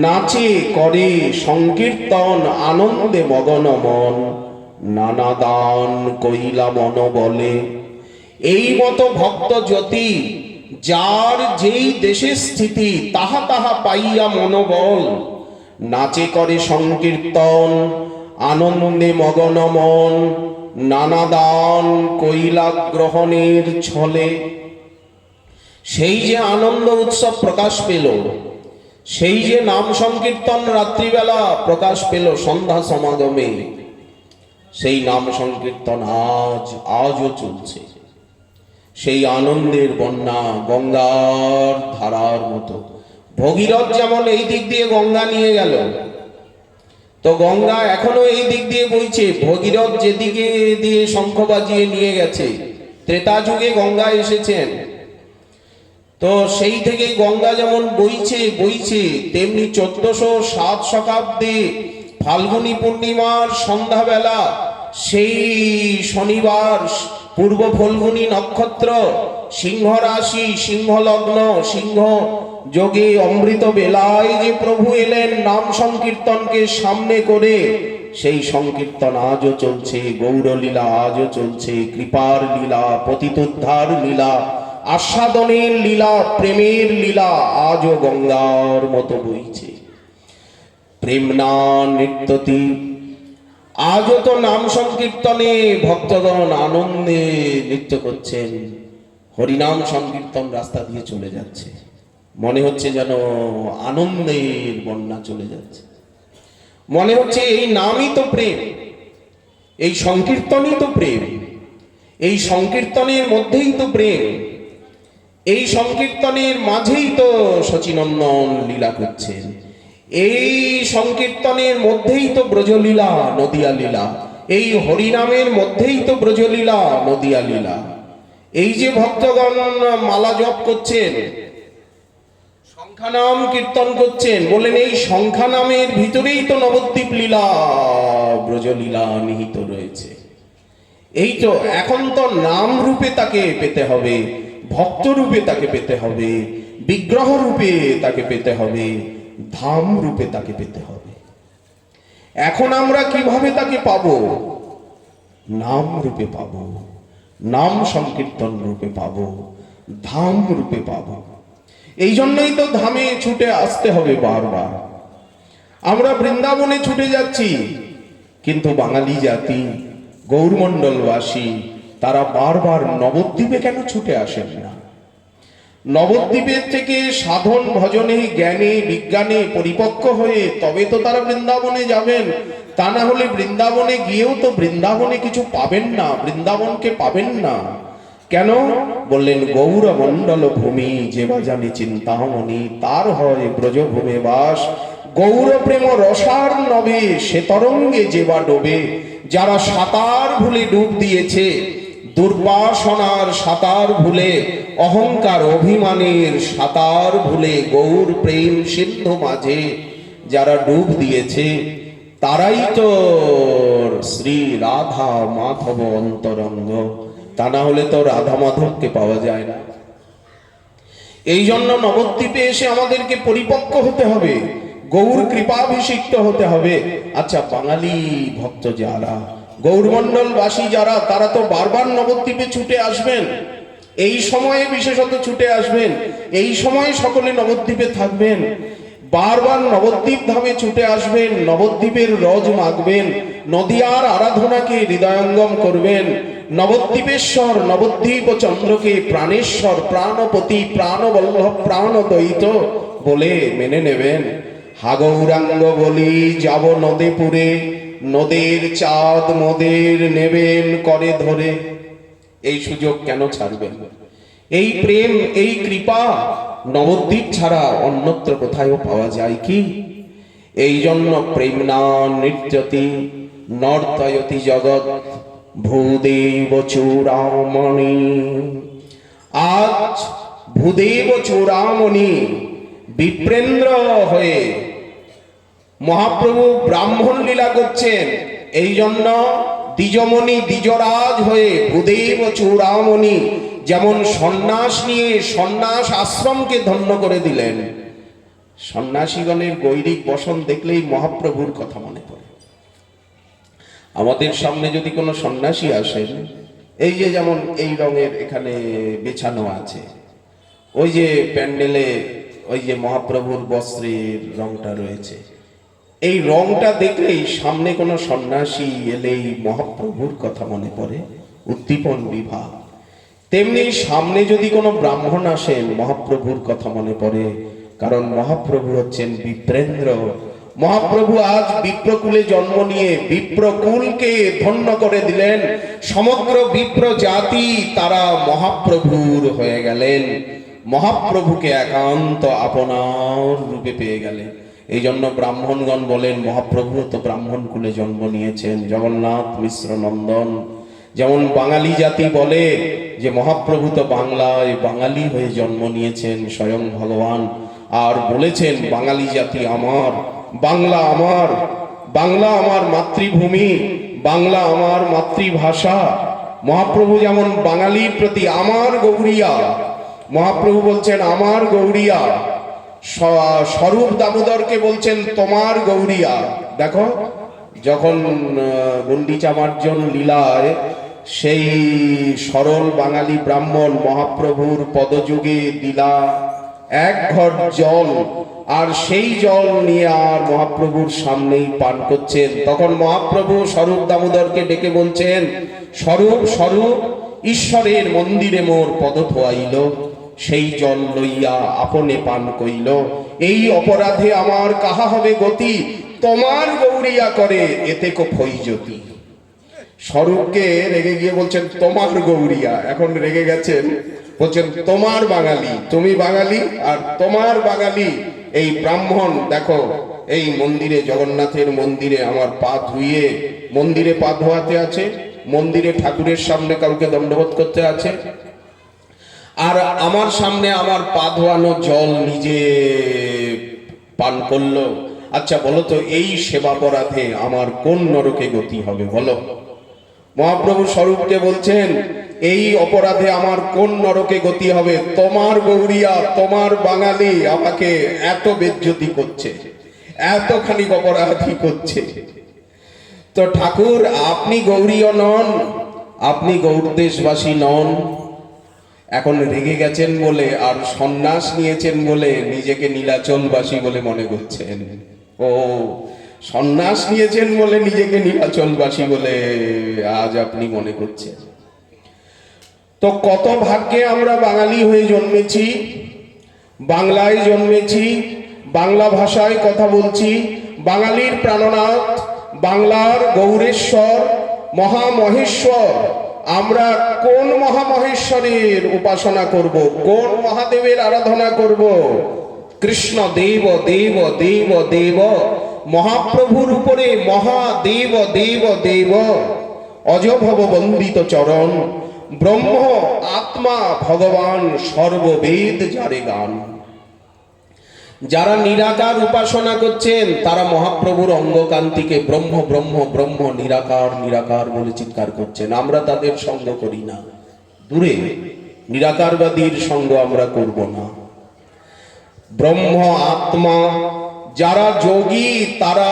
Speaker 1: নাচে করে সংকীর্তন আনন্দে মগন মন। নানা দান কইলা মন বলে। এই মতো ভক্ত জ্যোতি, যার যেই দেশে স্থিতি, তাহা তাহা পাইয়া মনোবল। নাচে করে সংকীর্তন আনন্দে মগন মন। নানা দান কইলা গ্রহণের ছলে। সেই যে আনন্দ উৎসব প্রকাশ পেল, সেই যে নাম সংকীর্তন রাত্রিবেলা প্রকাশ পেল সন্ধ্যা সমাগমে, সেই নাম সংকীর্তন আজও চলছে। সেই আনন্দের বন্যা গঙ্গার ধারার মতো। ভগীরথ যেমন এই দিক দিয়ে গঙ্গা নিয়ে গেল, তো গঙ্গা এখনো এই দিক দিয়ে বইছে। ভগীরথ যেদিকে দিয়ে শঙ্খ বাজিয়ে নিয়ে গেছে, ত্রেতা যুগে গঙ্গা এসেছেন, তো সেই থেকে গঙ্গা যেমন বইছে বইছে, তেমনি 1407 শতাব্দী ফাল্গুনী পূর্ণিমার সন্ধ্যাবেলা, সেই শনিবার, পূর্ব ফল্গুনী নক্ষত্র, সিংহ রাশি, সিংহ লগ্ন, সিংহ যোগে অমৃত বেলায় যে প্রভু এলেন নাম সংকীর্তনকে সামনে করে, সেই সংকীর্তন আজও চলছে, গৌরলীলা আজও চলছে, কৃপার লীলা, পতিতোদ্ধার লীলা, আস্বাদনের লীলা, প্রেমের লীলা আজও গঙ্গার মতো বইছে। প্রেমনা নৃত্যতি, আজও তো নাম সংকীর্তনে ভক্তগণ আনন্দে নৃত্য করছেন। হরিনাম সংকীর্তন রাস্তা দিয়ে চলে যাচ্ছে, মনে হচ্ছে যেন আনন্দের বন্যা চলে যাচ্ছে। মনে হচ্ছে এই নামই তো প্রেম, এই সংকীর্তনই তো প্রেম, এই সংকীর্তনের মধ্যেই তো প্রেম, এই সংকীর্তনের মাঝেই তো শচীনন্দন লীলা করছেন, এই সংকীর্তনের মধ্যেই তো ব্রজলীলা, নদিয়া লীলা, এই হরিনামের মধ্যেই তো ব্রজলীলা, নদিয়া লীলা। এই যে ভক্তগণ মালা জপ করছেন, সংখ্যানাম কীর্তন করছেন, বলেন এই সংখ্যানামের ভিতরেই তো নবদ্বীপ লীলা, ব্রজলীলা নিহিত রয়েছে। এই তো এখন তো নাম রূপে তাকে পেতে হবে, ভক্ত রূপে তাকে পেতে হবে, বিগ্রহ রূপে তাকে পেতে হবে, ধাম রূপে তাকে পেতে হবে। এখন আমরা কিভাবে তাকে পাবো? নাম রূপে পাবো, নাম সংকীর্তন রূপে পাবো, ধাম রূপে পাবো। এই জন্যই তো ধামে ছুটে আসতে হবে বারবার। আমরা বৃন্দাবনে ছুটে যাচ্ছি, কিন্তু বাঙালি জাতি, গৌরমণ্ডলবাসী, তারা বারবার নবদ্বীপে কেন ছুটে আসেন না? নবদ্বীপের থেকে সাধন ভজনে জ্ঞানে বিজ্ঞানে পরিপক্ক হয়ে তবে তো তারা বৃন্দাবনে যাবেন। তা না হলে বৃন্দাবনে গিয়েও তো বৃন্দাবনে কিছু পাবেন না, বৃন্দাবনকে পাবেন না। কেন? বললেন গৌরমণ্ডল ভূমি যেবা জানি চিন্তামণি, তার হয় ব্রজভূমে বাস। গৌর প্রেম রসার নবে সে তরঙ্গে যেবা ডোবে। যারা সাঁতার ভুলে ডুব দিয়েছে, দুর্বাসনার সাঁতার ভুলে, অহংকার অভিমানের সাঁতার ভুলে গৌর প্রেম সিন্ধু মাঝে যারা ডুব দিয়েছে, তারাই তো শ্রী রাধা মাধব অন্তরঙ্গ। তা না হলে তো রাধা মাধবকে পাওয়া যায় না। এই জন্য নবদ্বীপে এসে আমাদেরকে পরিপক্ক হতে হবে, গৌর কৃপাভিষিক্ত হতে হবে। আচ্ছা, বাঙালি ভক্ত যারা, গৌরমণ্ডলবাসী যারা, তারা তো বারবার নবদ্বীপে ছুটে আসবেন, এই সময়ে বিশেষত ছুটে আসবেন, এই সময়ে সকলে নবদ্বীপে থাকবেন, বারবার নবদ্বীপ ধামে ছুটে আসবেন, নবদ্বীপের রজ মাগবেন, নদিয়ার আরাধনাকে হৃদয়ঙ্গম করবেন, নবদ্বীপেশ্বর নবদ্বীপ চন্দ্রকে প্রাণেশ্বর, প্রাণপতি, প্রাণবল্লভ, প্রাণদ্বৈত বলে মেনে নেবেন। হাগৌরাঙ্গ বলি যাব নদেপুরে, নদের চাঁদ মোদের নেবেন করে ধরে। এই সুযোগ কেন ছাড়বেন? এই প্রেম, এই কৃপা নবদ্বীপ ছাড়া অন্যত্র কোথাও পাওয়া যায় কি? এই জন্য প্রেমনা নৃত্যতি নর্তয়তি জগৎ ভূদেব চূড়ামণি। আজ ভূদেব চূড়ামণি বিপ্রেন্দ্র হয়ে মহাপ্রভু ব্রাহ্মণ লীলা করছেন। এই জন্য দ্বিজমণি দ্বিজরাজ হয়ে ভূদেব চূড়ামণি যেমন সন্ন্যাস নিয়ে সন্ন্যাস আশ্রমকে ধন্য করে দিলেন। সন্ন্যাসীগণের গৈরিক বসন দেখলেই মহাপ্রভুর কথা মনে পড়ে। আমাদের সামনে যদি কোনো সন্ন্যাসী আসেন, এই যে যেমন এই রঙের এখানে বেছানো আছে, ওই যে প্যান্ডেলে ওই যে মহাপ্রভুর বস্ত্রের রংটা রয়েছে, এই রংটা দেখলেই সামনে কোনো সন্ন্যাসী এলেই মহাপ্রভুর কথা মনে পড়ে, উদ্দীপন বিভাগ। তেমনি সামনে যদি কোনো ব্রাহ্মণ আসেন, মহাপ্রভুর কথা মনে পড়ে, কারণ মহাপ্রভু হচ্ছেন বিপ্রেন্দ্র। মহাপ্রভু আজ বিপ্রকুলে জন্ম নিয়ে বিপ্রকুলকে ধন্য করে দিলেন। সমগ্র বিপ্র জাতি তারা মহাপ্রভুর হয়ে গেলেন, মহাপ্রভুকে একান্ত আপনার রূপে পেয়ে গেলেন। এই জন্য ব্রাহ্মণগণ বলেন মহাপ্রভু তো ব্রাহ্মণ কুলে জন্ম নিয়েছেন, জগন্নাথ মিশ্র নন্দন। যেমন বাঙালি জাতি বলে যে মহাপ্রভু তো বাংলায় বাঙালি হয়ে জন্ম নিয়েছেন স্বয়ং ভগবান, আর বলেছেন বাঙালি জাতি আমার, বাংলা আমার, বাংলা আমার মাতৃভূমি, বাংলা আমার মাতৃভাষা। মহাপ্রভু যেমন বাঙালির প্রতি আমার গৌরিয়া, মহাপ্রভু বলছেন আমার গৌরিয়া। স্বরূপ দামোদরকে বলছেন তোমার গৌরিয়া। দেখো, যখন গুন্ডিচা মার্জন লীলায় সেই সরল বাঙালি ব্রাহ্মণ মহাপ্রভুর পদযুগে দিলা এক ঘট জল, আর সেই জল নিয়ে আর মহাপ্রভুর সামনেই পান করছেন, তখন মহাপ্রভু স্বরূপ দামোদরকে ডেকে বলছেন, স্বরূপ স্বরূপ, ঈশ্বরের মন্দিরে মোর পদ ধোয়াইল, সেই জল লইয়া আপনে পান কইল, এই অপরাধে আমার কাহা হবে গতি, তোমার গৌরিয়া করে এতে কো ফৈজতি। স্বরূপকে রেগে গিয়ে বলছেন তোমার গৌরিয়া, এখন রেগে গেছেন, বলছেন তোমার বাঙালি, তুমি বাঙালি আর তোমার বাঙালি এই ব্রাহ্মণ। দেখো, এই মন্দিরে, জগন্নাথের মন্দিরে আমার পা ধুইয়ে মন্দিরে পা ধোয়াতে আছে, মন্দিরে ঠাকুরের সামনে কাউকে দণ্ডবোধ করতে আছে, আর আমার সামনে আমার পা ধোয়ানো জল নিজে পান করলো। আচ্ছা বলো তো, এই সেবাপরাধে আমার কোন নরকে গতি হবে বলো? মহাপ্রভু স্বরূপকে বলছেন, এই অপরাধে আমার কোন নরকে গতি হবে? তোমার গৌরিয়া, তোমার বাঙালি আমাকে এত বেজ্জতি করছে, এতখানি অপরাধী করছে। তো ঠাকুর, আপনি গৌরীয় নন, আপনি গৌরদেশবাসী নন। এখন রেগে গেছেন বলে আর সন্ন্যাস নিয়েছেন বলে নিজেকে নীলাচলবাসী বলে মনে করছেন। ও, সন্ন্যাস নিয়েছেন বলে নিজেকে নীলাচলবাসী বলে আজ আপনি মনে করছেন। তো কত ভাগ্যে আমরা বাঙালি হয়ে জন্মেছি, বাংলায় জন্মেছি, বাংলা ভাষায় কথা বলছি, বাঙালির প্রাণনাথ, বাংলার গৌরেশ্বর, মহামহেশ্বর। আমরা কোন মহামহেশ্বরের উপাসনা করব, কোন মহাদেবের আরাধনা করব? কৃষ্ণ দেব দেব দেব দেব, মহাপ্রভুর উপরে মহাদেব দেব দেব, অজভব বন্দিত চরণ, ব্রহ্ম আত্মা ভগবান সর্ববেদ যারে গান। যারা নিরাকার উপাসনা করছেন তারা মহাপ্রভুর অঙ্গকান্তিকে ব্রহ্ম ব্রহ্ম ব্রহ্ম, নিরাকার নিরাকার বলে চিৎকার করছেন। আমরা তাদের সঙ্গ করি না, দূরে, নিরাকারবাদীর সঙ্গ আমরা করব না। ব্রহ্ম আত্মা, যারা যোগী তারা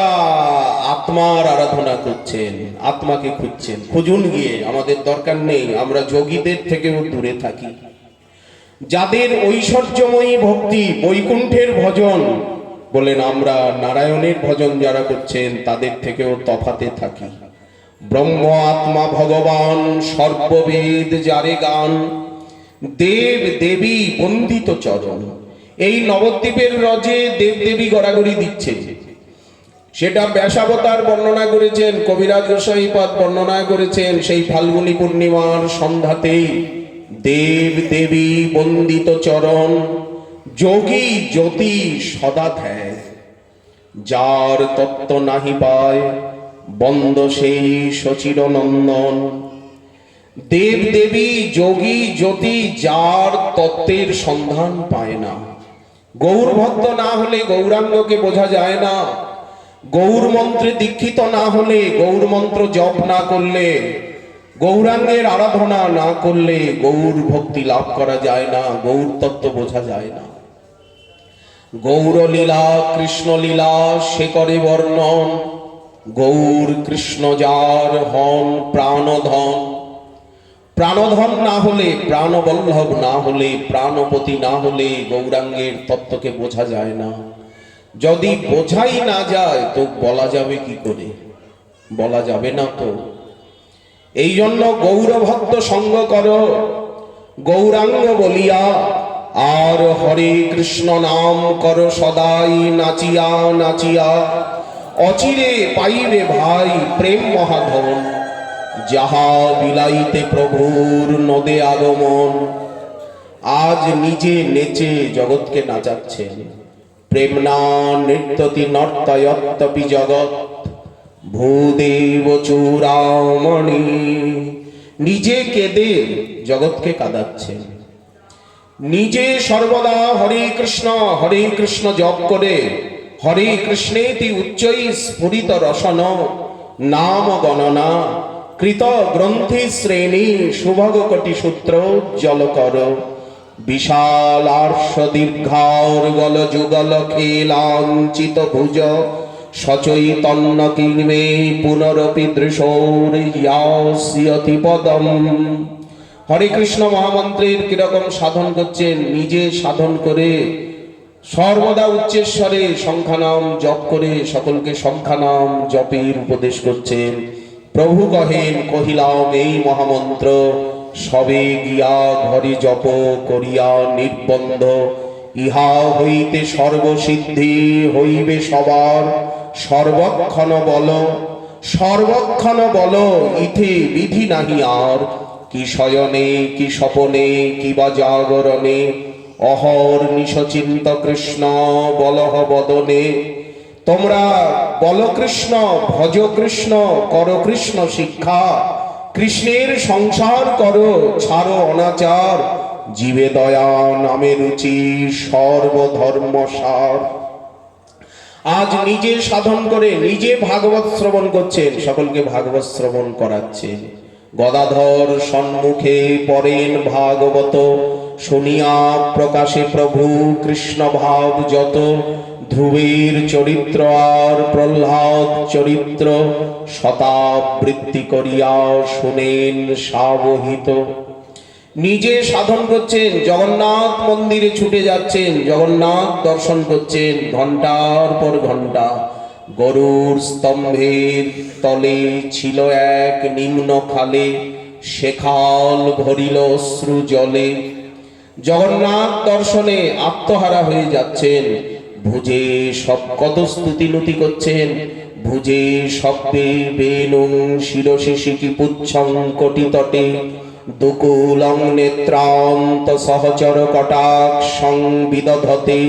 Speaker 1: আত্মার আরাধনা করছেন, আত্মাকে খুঁজছেন। খুঁজুন গিয়ে, আমাদের দরকার নেই, আমরা যোগীদের থেকেও দূরে থাকি। যাদের ঐশ্বর্যময়ী ভক্তি, বৈকুণ্ঠের ভজন বলেন, আমরা নারায়ণের ভজন যারা করছেন তাদের থেকেও তফাতে থাকি। ব্রহ্ম আত্মা ভগবান সর্ববেদ যারে গান, দেব দেবী বন্দিত চরণ। এই নবদ্বীপের রজে দেব দেবী গড়াগড়ি দিচ্ছে, সেটা ব্যাসাবতার বর্ণনা করেছেন, কবিরাজ গোসাইপাদ বর্ণনা করেছেন। সেই ফাল্গুনী পূর্ণিমার সন্ধ্যাতেই দেব দেবী বন্দিত চরণ, যোগী জ্যোতি সদা ধ্যায়, যার তত্ত্ব নাহি পায় বন্দ সেই সচির নন্দন। দেব দেবী যোগী জ্যোতি যার তত্ত্বের সন্ধান পায় না। গৌর ভক্ত না হলে গৌরাঙ্গকে বোঝা যায় না, গৌর মন্ত্রে দীক্ষিত না হলে, গৌর মন্ত্র জপ না করলে, গৌরাঙ্গের আরাধনা না করলে গৌর ভক্তি লাভ করা যায় না, গৌর তত্ত্ব বোঝা যায় না। গৌর লীলা কৃষ্ণ লীলা সে করে বর্ণন, গৌর কৃষ্ণ যার হন প্রাণধন। প্রাণধন না হলে, প্রাণবল্লভ না হলে, প্রাণপতি না হলে গৌরাঙ্গের তত্ত্বকে বোঝা যায় না। যদি বোঝাই না যায় তো বলা যাবে কি করে? বলা যাবে না তো। এই জন্য গৌরভক্ত সঙ্গ করো, গৌরাঙ্গ বলিয়া, আর হরে কৃষ্ণ নাম করো সদাই নাচিয়া নাচিয়া। অচিরে পাইবে ভাই প্রেম মহাধন, যাহা বিলাইতে প্রভুর নদে আগমন। আজ নিজে নেচে জগৎকে নাচাচ্ছেন, প্রেম না নৃত্যতি নর্তয়ত্তপি জগৎ, ভূদেব চূড়ামণি। নিজে কেঁদে জগৎকে কাঁদাচ্ছেন, নিজে সর্বদা হরে কৃষ্ণ জপ করে, হরে কৃষ্ণেতি উচ্চৈ স্ফুরিত রসন, নাম গণনা কৃত গ্রন্থি শ্রেণী, শুভগ কোটি সূত্র জল কর। বিশাল আর্ষ দীর্ঘার গল যুগল খেলাঞ্চিত ভুজ সচৈতন্য কিমে পুনরপি দৃশৌর্যাস্যতি পদম। হরে কৃষ্ণ মহামন্ত্রের কিরকম সাধন করছেন, নিজে সাধন করে সর্বদা উচ্চেশ্বরে সংখ্যানাম জপ করে সকলকে সংখ্যানাম জপের উপদেশ করছেন। প্রভু কহেন, কহিলাম এই মহামন্ত্র সবে গিয়া ঘরে জপ করিয়া নির্বন্ধ, ইহা হইতে সর্বসিদ্ধি হইবে সবার। সর্বক্ষণ বল, সর্বক্ষণ বল, ইথে বিধি নাহি আর। কি শয়নে কি স্বপনে কি বা জাগরণে, অহর নিশচিন্ত কৃষ্ণ বলহ বদনে। তোমরা বল কৃষ্ণ, ভজ কৃষ্ণ, কর কৃষ্ণ শিক্ষা। কৃষ্ণের সংসার করো, ছাড়ো অনাচার। জীবে দয়া নামে রুচি, সর্বধর্ম সার। আজ নিজে সাধন করে নিজে ভাগবত শ্রবণ করছেন, সকলকে ভাগবত শ্রবণ করাচ্ছেন। গদাধর সম্মুখে পড়েন ভাগবত, শুনিয়া প্রকাশে প্রভু কৃষ্ণ ভাব যত। ধ্রুবের চরিত্র আর প্রহ্লাদ চরিত্র, শতাবৃত্তি করিয়া শুনেন সাবহিত। নিজে সাধন করছেন, জগন্নাথ মন্দিরে ছুটে যাচ্ছেন, জগন্নাথ দর্শন করছেন ঘন্টার পর ঘন্টা। গরুর স্তম্ভের তলে ছিল এক নিম্ন খালে, সে খাল ভরিল অশ্রু জলে। জগন্নাথ দর্শনে আত্মহারা হয়ে যাচ্ছেন, ভুজে সব কত স্তুতিনুতি করছেন। ভুজে শব্দে বেনুং শিরসে শিকি পুচ্ছং কোটি তটে, দুকুলং নেত্রান্ত সহচর কটাক্ষং বিদধতে।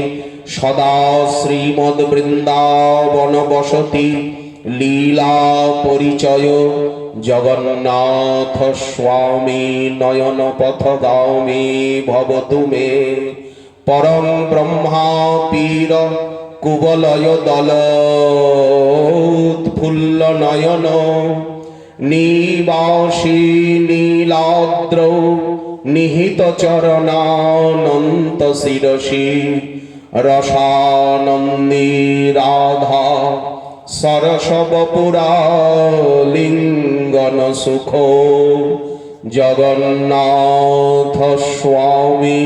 Speaker 1: সদা শ্রীমদ বৃন্দাবন বসতি, লীলা পরিচয় জগন্নাথ স্বামী। নয়ন পথগামী ভবতু মে, পরম ব্রহ্মা পীর কুবলয় দল উৎফুল্ল নয়ন। নিবাসী নীলাদ্র নিহিত চরণানন্ত শিরসি, রসানন্দী রাধা সরসবপুরা লিঙ্গন সুখ। জগন্নাথ স্বামী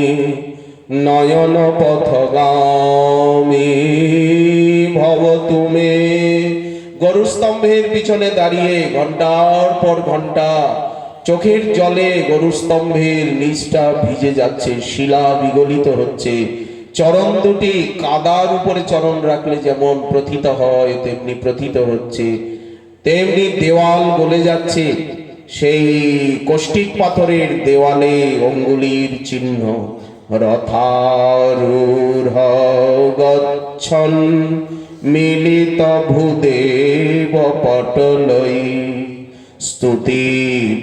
Speaker 1: নয়ন পথগামী ভবতু মে। গরুস্তম্ভের পিছনে দাঁড়িয়ে ঘন্টার পর ঘন্টা চোখের জলে গরুস্তম্ভের নিচটা ভিজে যাচ্ছে, শিলা বিগলিত হচ্ছে। চরণ দুটি কাদার উপরে চরণ রাখলে যেমন প্রথিত হয় তেমনি প্রথিত হচ্ছে, তেমনি দেওয়াল গলে যাচ্ছে। সেই কষ্টিক পাথরের দেওয়ালে অঙ্গুলির চিহ্ন। রথারূঢ় গচ্ছন মিলিত ভূদেব পটলই, স্তুতি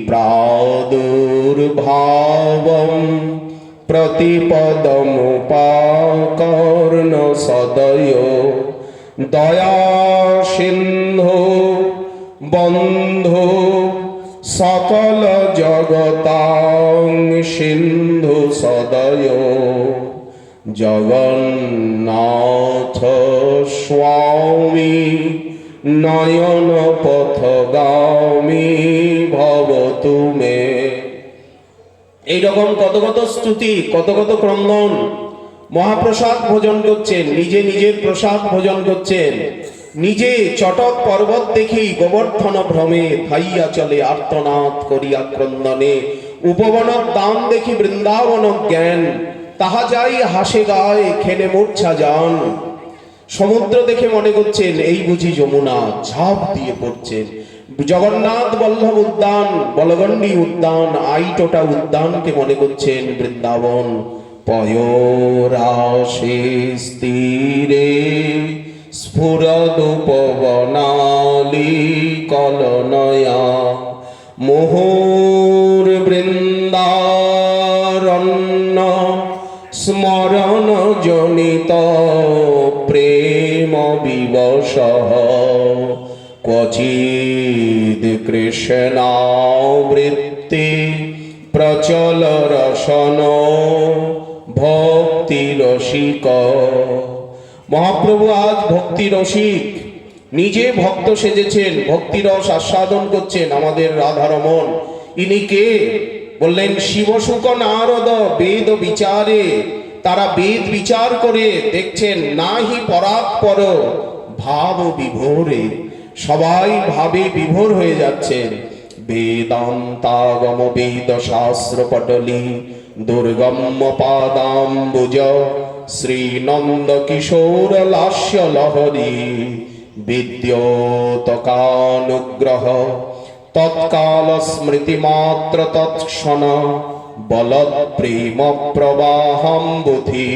Speaker 1: প্রাদুর্ভাবম প্রতিপদমুপাকর্ণ সদয়। দয়া সিন্ধু বন্ধু সকল জগতাং সিন্ধু সদয়। জগন্নাথ স্বামী নয়ন পথগামী ভবতু মে। এইরকম কত কত স্তুতি, কত কত ক্রন্দন। মহাপ্রসাদ ভোজন করছেন, নিজে নিজের প্রসাদ ভোজন করছেন। নিজে চটক পর্বত দেখি গোবর্ধন ভ্রমে, ধাইয়া চলে আর্তনাদ করিয়া ক্রন্দনে। উপবন দাম দেখি বৃন্দাবন জ্ঞান, তাহা যাই হাসে গায়ে খেলে মূর্ছা যান। সমুদ্র দেখে মনে করছেন এই বুঝি যমুনা, ঝাঁপ দিয়ে পড়ছেন। জগন্নাথ বল্লভ উদ্যান, বলগণ্ডী উদ্যান, আইটোটা উদ্যানকে মনে করছেন বৃন্দাবন। পয়োরাশে স্থিরে স্ফুরদুপবনালি কলনয়া, মুহুর বৃন্দারণ্য স্মরণ জনিত প্রেম বিবশঃ। ক্বচিদ কৃষ্ণাবৃত্তি প্রচল রসন, ভক্তি রসিক। মহাপ্রভু আজ ভক্তি রসিক, নিজে ভক্ত সেজেছেন, ভক্তি রস আস্বাদন করছেন আমাদের রাধারমণ। ইনি কে? বললেন শিবশুক নারদ বেদ বিচারে। তারা বেদ বিচার করে দেখছেন নাহি পরাৎপর ভাব বিভোরে। সবাই ভাবে বিভোর হয়ে যাচ্ছেন। বেদান্তাগম বেদ শাস্ত্র পটলি দুর্গম্য পাদাম্বুজ শ্রীনন্দ কিশোর লাস্য লহরী বিদ্যোতকানুগ্রহ তৎকাল স্মৃতি মাত্র তৎক্ষণ বলৎ প্রেম প্রবাহম্বুধি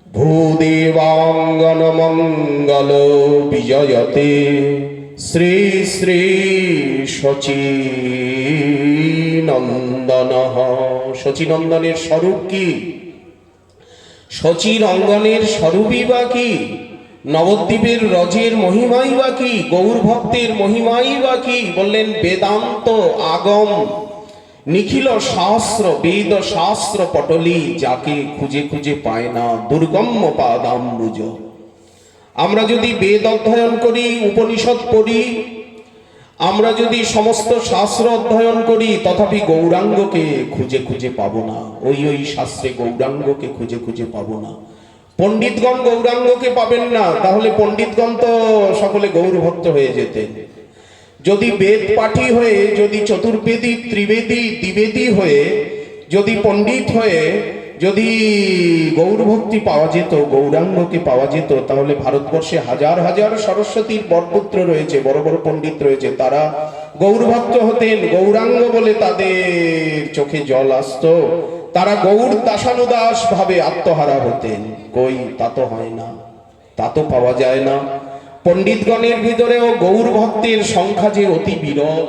Speaker 1: ভূদেবাঙ্গন মঙ্গল বিজয়তে শ্রী শ্রী শচীনন্দন। শচীনন্দনের স্বরূপ কি? শচীর অঙ্গনের স্বরূপই বা কি? নবদ্বীপের রজের মহিমাই বা কি? গৌর ভক্তের মহিমাই বা কি? বললেন বেদান্ত আগম নিখিল শাস্ত্র বেদ শাস্ত্র পটলি, যাকে খুঁজে খুঁজে পায় না দুর্গম্য পাদাম্বুজ। আমরা যদি বেদ অধ্যয়ন করি, উপনিষদ পড়ি, আমরা যদি সমস্ত শাস্ত্র অধ্যয়ন করি, তথাপি গৌরাঙ্গকে খুঁজে খুঁজে পাবো না। ওই শাস্ত্রে গৌরাঙ্গকে খুঁজে খুঁজে পাবো না। পণ্ডিতগণ গৌরাঙ্গকে পাবেন না, তাহলে পণ্ডিতগণ তো সকলে গৌর ভক্ত হয়ে যেতেন। যদি বেদ পাঠী হয়ে, যদি চতুর্বেদী ত্রিবেদী দ্বিবেদী হয়ে, যদি পণ্ডিত হয়ে যদি গৌর ভক্তি পাওয়া যেত, গৌরাঙ্গকে পাওয়া যেত, তাহলে ভারতবর্ষে হাজার হাজার সরস্বতীর বরপুত্র রয়েছে, বড় বড় পণ্ডিত রয়েছে, তারা গৌর ভক্ত হতেন। গৌরাঙ্গ বলে তাদের চোখে জল আসতো, তারা গৌর দাসানুদাস ভাবে আত্মহারা হতেন। কই, তা তো হয় না, তা তো পাওয়া যায় না। পণ্ডিতগণের ভিতরেও গৌর ভক্তের সংখ্যা যে অতি বিরল।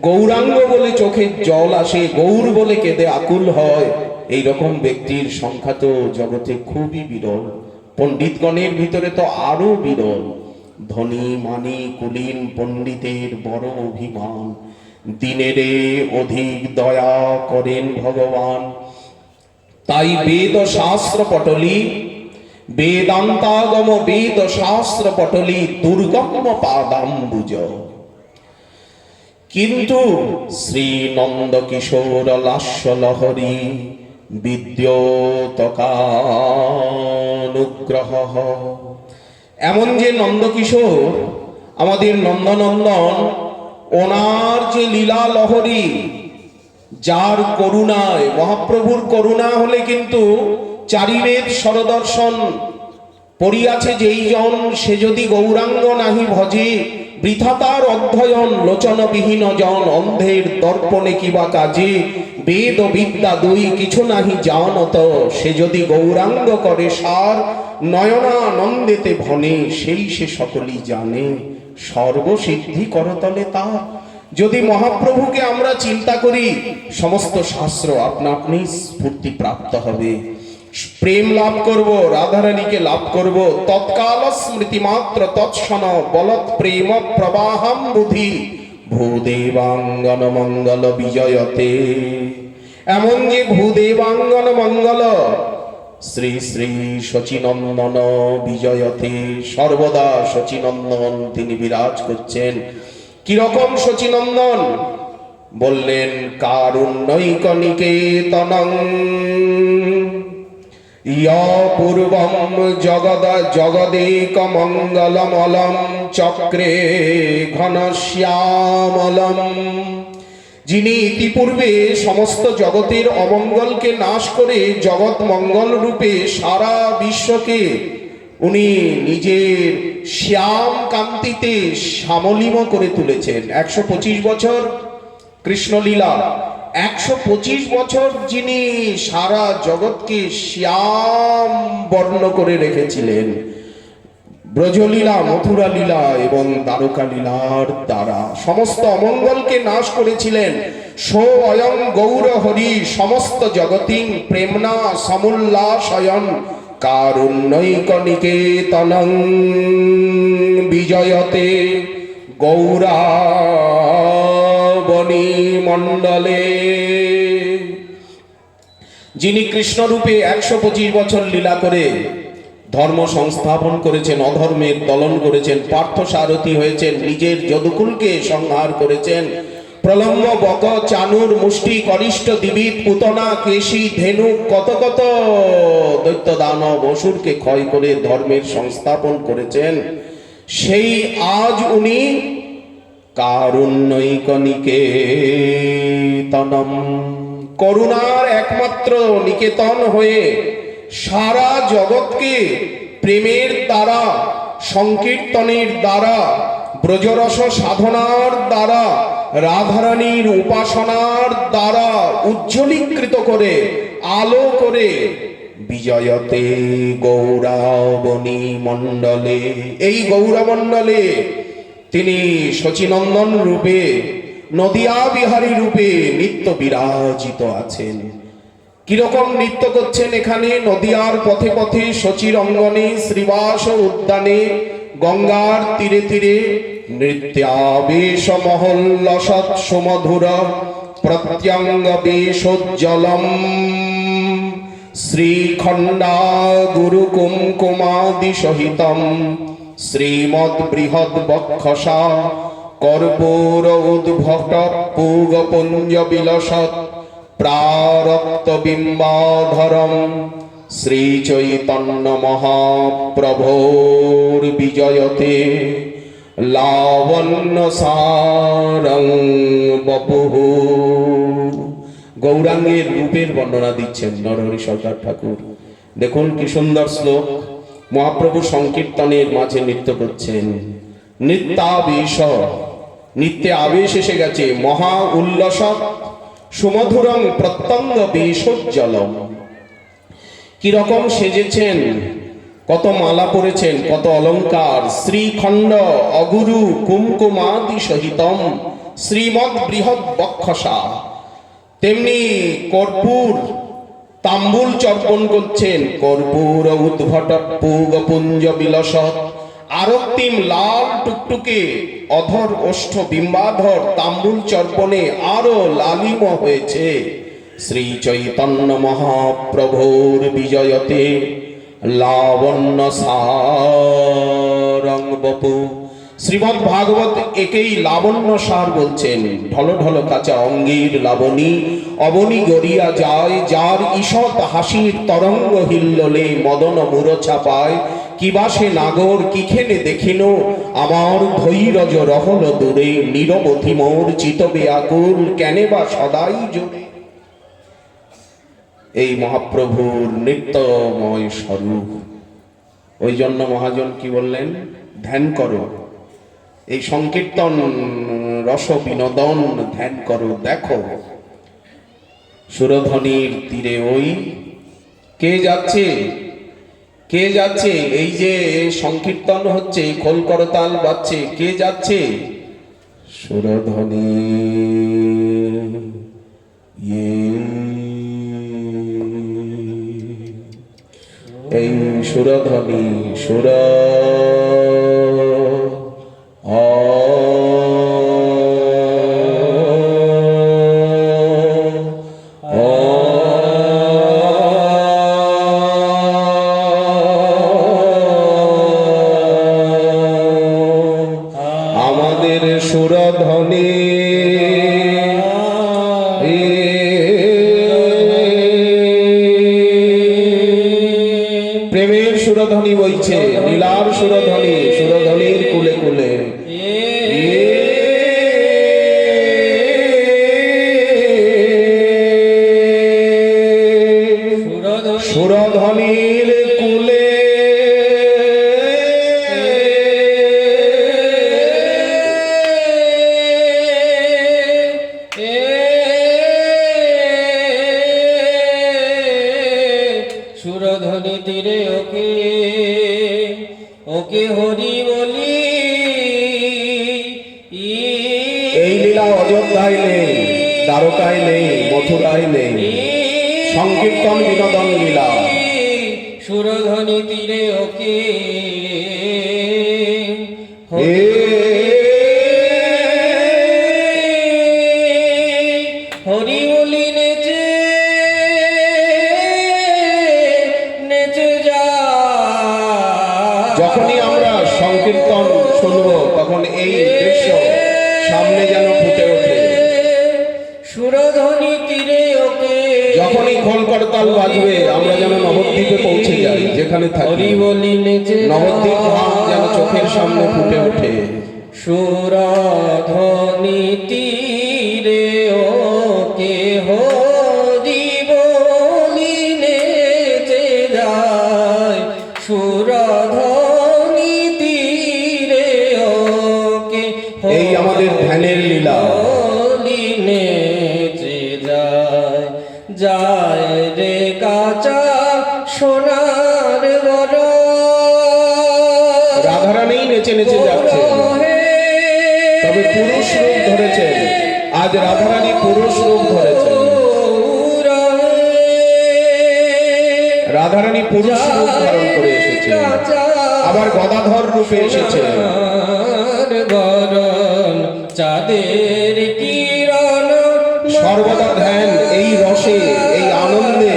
Speaker 1: গৌরাঙ্গ বলে চোখে জল আসে, গৌর বলে কেঁদে আকুল হয়, এই রকম ব্যক্তির সংখ্যা তো জগতে খুবই বিরল। পণ্ডিতগণের ভিতরে তো আরো বিরল। ধনী মানি কুলীন পণ্ডিতের বড় অভিমান, দিনেরে অধিক দয়া করেন ভগবান। তাই বেদ শাস্ত্র পটলি বেদান্তাগম বেদ শাস্ত্র পটলি দুর্গম্য পাদাম্বুজ। কিন্তু শ্রী নন্দ কিশোর লাস্য লহরী বিদ্যোতকানুগ্রহ। এমন যে নন্দকিশোর, আমাদের নন্দনন্দন, ওনার যে লীলা লহরী, যার করুণায়, মহাপ্রভুর করুণা হলে কিন্তু চারিবেদ সরদর্শন পড়িয়াছে যেই জন, সে যদি গৌরাঙ্গ নাহি ভজে বৃথা তার অধ্যয়ন। লোচনবিহীন জন অন্ধের দর্পণে কিবা কাজে, বেদ ও বিদ্যা দুই কিছু নাহি জানত। সে যদি গৌরাঙ্গ করে সার, নয়নানন্দেতে ভনে, সেই সে সকলই জানে, সর্বসিদ্ধি করতলে তার। যদি মহাপ্রভুকে আমরা চিন্তা করি, সমস্ত শাস্ত্র আপনা আপনি স্ফূর্তি প্রাপ্ত হবে, প্রেম লাভ করব, রাধারানীকে লাভ করব। তৎকাল স্মৃতি মাত্র তৎক্ষণ বলত প্রেম প্রবাহম বুধি ভূদেবাঙ্গন মঙ্গল বিজয়তে। এমন যে ভূদেবাঙ্গন মঙ্গল শ্রী শ্রী শচীনন্দন বিজয়তে, সর্বদা শচীনন্দন তিনি বিরাজ করছেন। কিরকম শচীনন্দন? বললেন কারুণ্যৈক নিকেতনং পূর্বম জগদেক মঙ্গলমলম চক্রে ঘনশ্যামলম। যিনি ইতিপূর্বে সমস্ত জগতের অমঙ্গলকে নাশ করে জগৎ মঙ্গল রূপে সারা বিশ্বকে উনি নিজের শ্যাম কান্তিতে শ্যামলিম করে তুলেছেন। 125 বছর কৃষ্ণলীলা, 125 বছর যিনি সারা জগৎকে শ্যাম বর্ণ করে রেখেছিলেন। ব্রজলীলা, মথুরা লীলা এবং দ্বারকা লীলার দ্বারা সমস্ত অমঙ্গলকে নাশ করেছিলেন। স্বয়ং গৌর হরি সমস্ত জগতিং প্রেমনা সমুল্লাসয়ন কারুণ্যৈক নিকেতনং বিজয়তে গৌরাবনী মণ্ডলে। যিনি কৃষ্ণরূপে 125 বছর লীলা করে ধর্ম সংস্থাপন করেছেন, অধর্মের দলন করেছেন, পার্থ সারথী হয়েছেন, নিজের যদুকুলকে সংহার করেছেন, প্রলম্ব, বক, চানুর, মুষ্টি, করিষ্ঠ, দিবিত, পুতনা, কেশী, ধেনু, কত কত দৈত্য দানব অসুরকে ক্ষয় করে ধর্মের সংস্থাপন করেছেন। সেই আজ উনি কারুণ্যৈকনিকেতনম, করুণার একমাত্র নিকেতন হয়ে সারা জগৎকে প্রেমের দ্বারা, সংকীর্তনের দ্বারা, ব্রজরস সাধনার দ্বারা, রাধারানীর উপাসনার দ্বারা উজ্জ্বলীকৃত করে, আলো করে, বিজয়তে গৌরাবনী মণ্ডলে, এই গৌরমণ্ডলে তিনি শচীনন্দন রূপে, নদিয়া বিহারী রূপে নিত্য বিরাজিত আছেন। কিরকম নৃত্য করছেন এখানে? নদিয়ার পথে পথে, শচীর অঙ্গনে, শ্রীবাস উদ্যানে, গঙ্গার তীরে তীরে নৃত্যাবেশ মহল্লসৎ সুমধুর প্রত্যঙ্গ বেশোজ্জ্বলম শ্রীখণ্ডা গুরু কুমকুমাদি সহিতম শ্রীমদ বৃহৎ বক্ষসা কর্পূর উদ্ভট পুগ পুঞ্জ বিলসৎ প্রারক্ত বিম্বাধরম শ্রী চৈতন্য মহাপ্রভোর বিজয়তে লাবণ্য সারং বপুঃ। গৌরাঙ্গের রূপের বর্ণনা দিচ্ছেন নরহরি সরকার ঠাকুর। দেখুন কি সুন্দর শ্লোক। মহাপ্রভু সংকীর্তনের মাঝে নৃত্য করছেন। নৃত্যাবেশ, নিত্যে আবেশ এসে গেছে। মহা উল্লস সুমধুরং প্রত্যঙ্গ বেশোজ্জ্বলম, কিরকম সেজেছেন, কত মালা পরেছেন, কত অলঙ্কার। শ্রীখণ্ড অগুরু কুমকুমাদি সহিতম শ্রীমদ বৃহৎ বক্ষসা, তেমনি কর্পূর তাম্বুল চর্পণ করছেন। কর্পূর উদ্ভট পুগ পুঞ্জ বিলসৎ, আরক্তিম লাল টুকটুকে অধর ওষ্ঠ বিম্বাধর তাম্বুল চর্পণে আরো লালিম হয়েছে। শ্রী চৈতন্য মহাপ্রভুর বিজয়তে লাবণ্য সারং বপু। শ্রীমৎ ভাগবত একেই লাবণ্য সার বলছেন। ঢল ঢল কাঁচা অঙ্গীর লাবণী অবনী গড়িয়া যায়, যার ঈষৎ হাসির তরঙ্গ হিল্লোলে মদন মূরছা পায়। কিবা সে নাগর কিখেনে দেখিন, আমার ধৈর্য রহল দূরে, নিরবধি মোর চিতবে আকুল, কেনে বা সদাই জোরে। এই মহাপ্রভুর নিত্যময় স্বরূপ। ওই জন্য মহাজন কি বললেন? ধ্যান করো, এই সংকীর্তন রস বিনোদন ধ্যান করো। দেখো সুরধ্বনির তীরে ওই কে যাচ্ছে, কে যাচ্ছে? এই যে সংকীর্তন হচ্ছে, খোল করতাল বাজছে, কে যাচ্ছে? সুরধ্বনি। এই সুরধ্বনি সুর আমাদের সুরধ্বনি প্রেমের সুরধ্বনি বইছে, লীলার সুরধ্বনি, সুরধ্বনির কুলে কুলে। সুরধ্বনির কুলে
Speaker 2: সুরধ্বনি তীরে ওকে ওকে হরি বলি।
Speaker 1: এই লীলা অযোধ্যায় নেই, দ্বারকায় নেই, মথুরায় নেই। সংকীর্তন বিনোদন লীলা।
Speaker 2: সুরধ্বনি তীরে ওকে হরি বলি নেচে হরি বলি নেচে
Speaker 1: নবদ্বীপ ধাম যেন চোখের সামনে ফুটে ওঠে।
Speaker 2: সুরধ্বনি তীরে ও কে হরি বলি নেচে যায়, সুরধ্বনি তীরে ও কে
Speaker 1: এই আমাদের ধ্যানের লীলা।
Speaker 2: বলি নেচে যায়, যায় রে কাঁচা সোনার বড়।
Speaker 1: রাধারানী নেচে নেচে যাচ্ছে, তবে পুরুষ রূপ ধরেছেন। আজ রাধারানী পুরুষ রূপ ধরেছেন। রাধারানী পুরুষ রূপ ধারণ করে এসেছেন, আবার গদাধর রূপে এসেছেন।
Speaker 2: গরম চাঁদের কিরণ
Speaker 1: সর্বদা ধ্যান এই রসে, এই আনন্দে।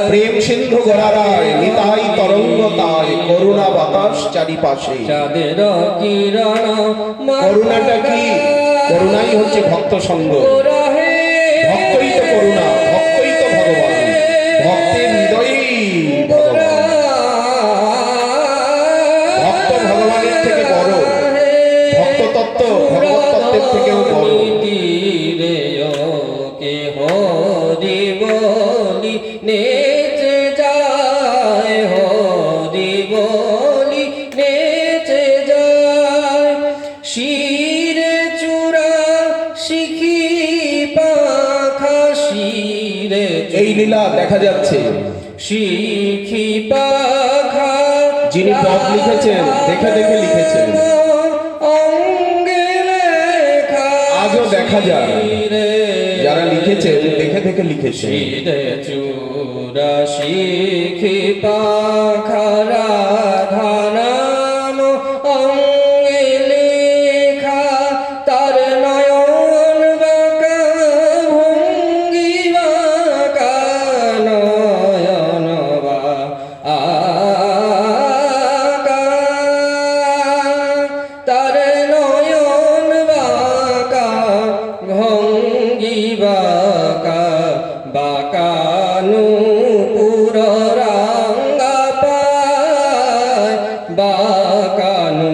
Speaker 1: প্রেম সিন্ধু গড়ারায় নিতাই তরঙ্গতায়, করুণা বাতাস চারিপাশে।
Speaker 2: চাঁদের কিরণ
Speaker 1: করুণাটা কি? করুণাই হচ্ছে ভক্ত সঙ্গ। ভক্তই তো করুণা, ভক্তই তো ভগবান। ভক্তের হৃদয়েই ভগবান। ভক্ত ভগবানের থেকে বড়, ভক্ত তত্ত্ব ভগবত তত্ত্বের থেকেও বড়।
Speaker 2: কে হরি বলি নেচে যায়, হরি বলি নেচে যায়। শিরে চূড়া শিখি পাখা শিরে,
Speaker 1: এই লীলা দেখা যাচ্ছে।
Speaker 2: শিখি পাখা
Speaker 1: যিনি পদ লিখেছেন দেখে দেখে লিখেছেন,
Speaker 2: অঙ্গে লেখা
Speaker 1: আজও দেখা যায়।
Speaker 2: শিরে,
Speaker 1: যারা লিখেছেন দেখে দেখে লিখেছেন।
Speaker 2: শিরে চূড়া শিখি পাখা রাধা নাম অঙ্গে লেখা, তার নয়ন বাঁকা ভঙ্গি বাঁকা, নয়ন বাঁকা, তার নয়ন বাঁকা ভঙ্গি বাঁকা, বাঁকানু পুর রাঙ্গা পায়, বাঁকানু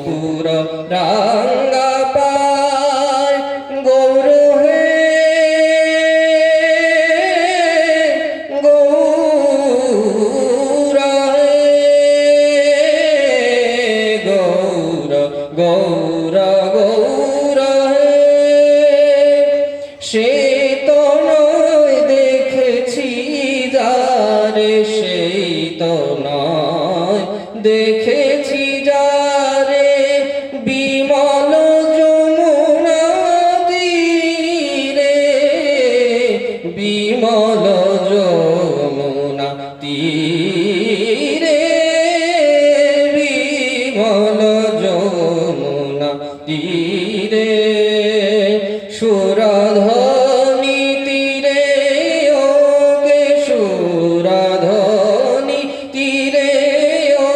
Speaker 2: পুর রাঙ্গা পায়। গৌর হে গৌর হে গৌর, গৌর গৌর হে। সে তো নয় দেখেছি যারে, সেই তো নয় দেখেছি যারে, বিমল যমুনা তীরে, বিমল যমুনা তীরে, বিমল যমুনা তীরে। সুরধ্বনি তীরে ও কে, সুরধ্বনি তীরে ও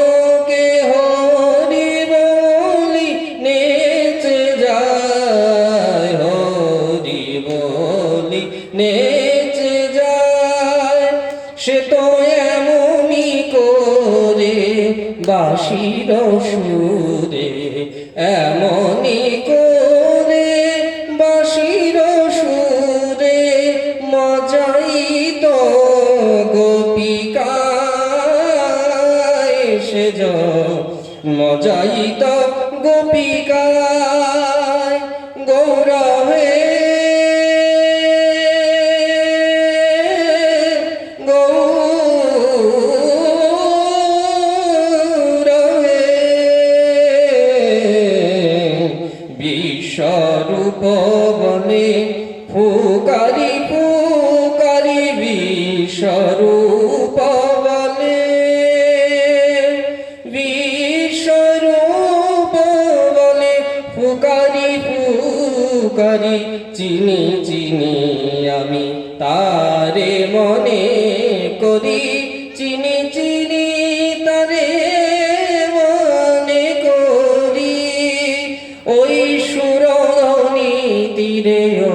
Speaker 2: কে হরি বলি নেচে যায়, হরি বলি নেচে যায়। সে তো এমনি করে বাঁশির সুরে, এমনি করে বাঁশির সুরে, মজাই তো গোপিকায় সেজ, মজাই তো গোপিকায়। গৌর হে গৌর হে, বিশ্বরূপ বনে ফুকারি ফুকারি, বিশ্বরূপ বলে, বিশ্বরূপ বলে ফুকারি ফুকারি। চিনি চিনি আমি তারে মনে করি, চিনি চিনি তারে মনে করি। ওই সুরধ্বনি তীরে ও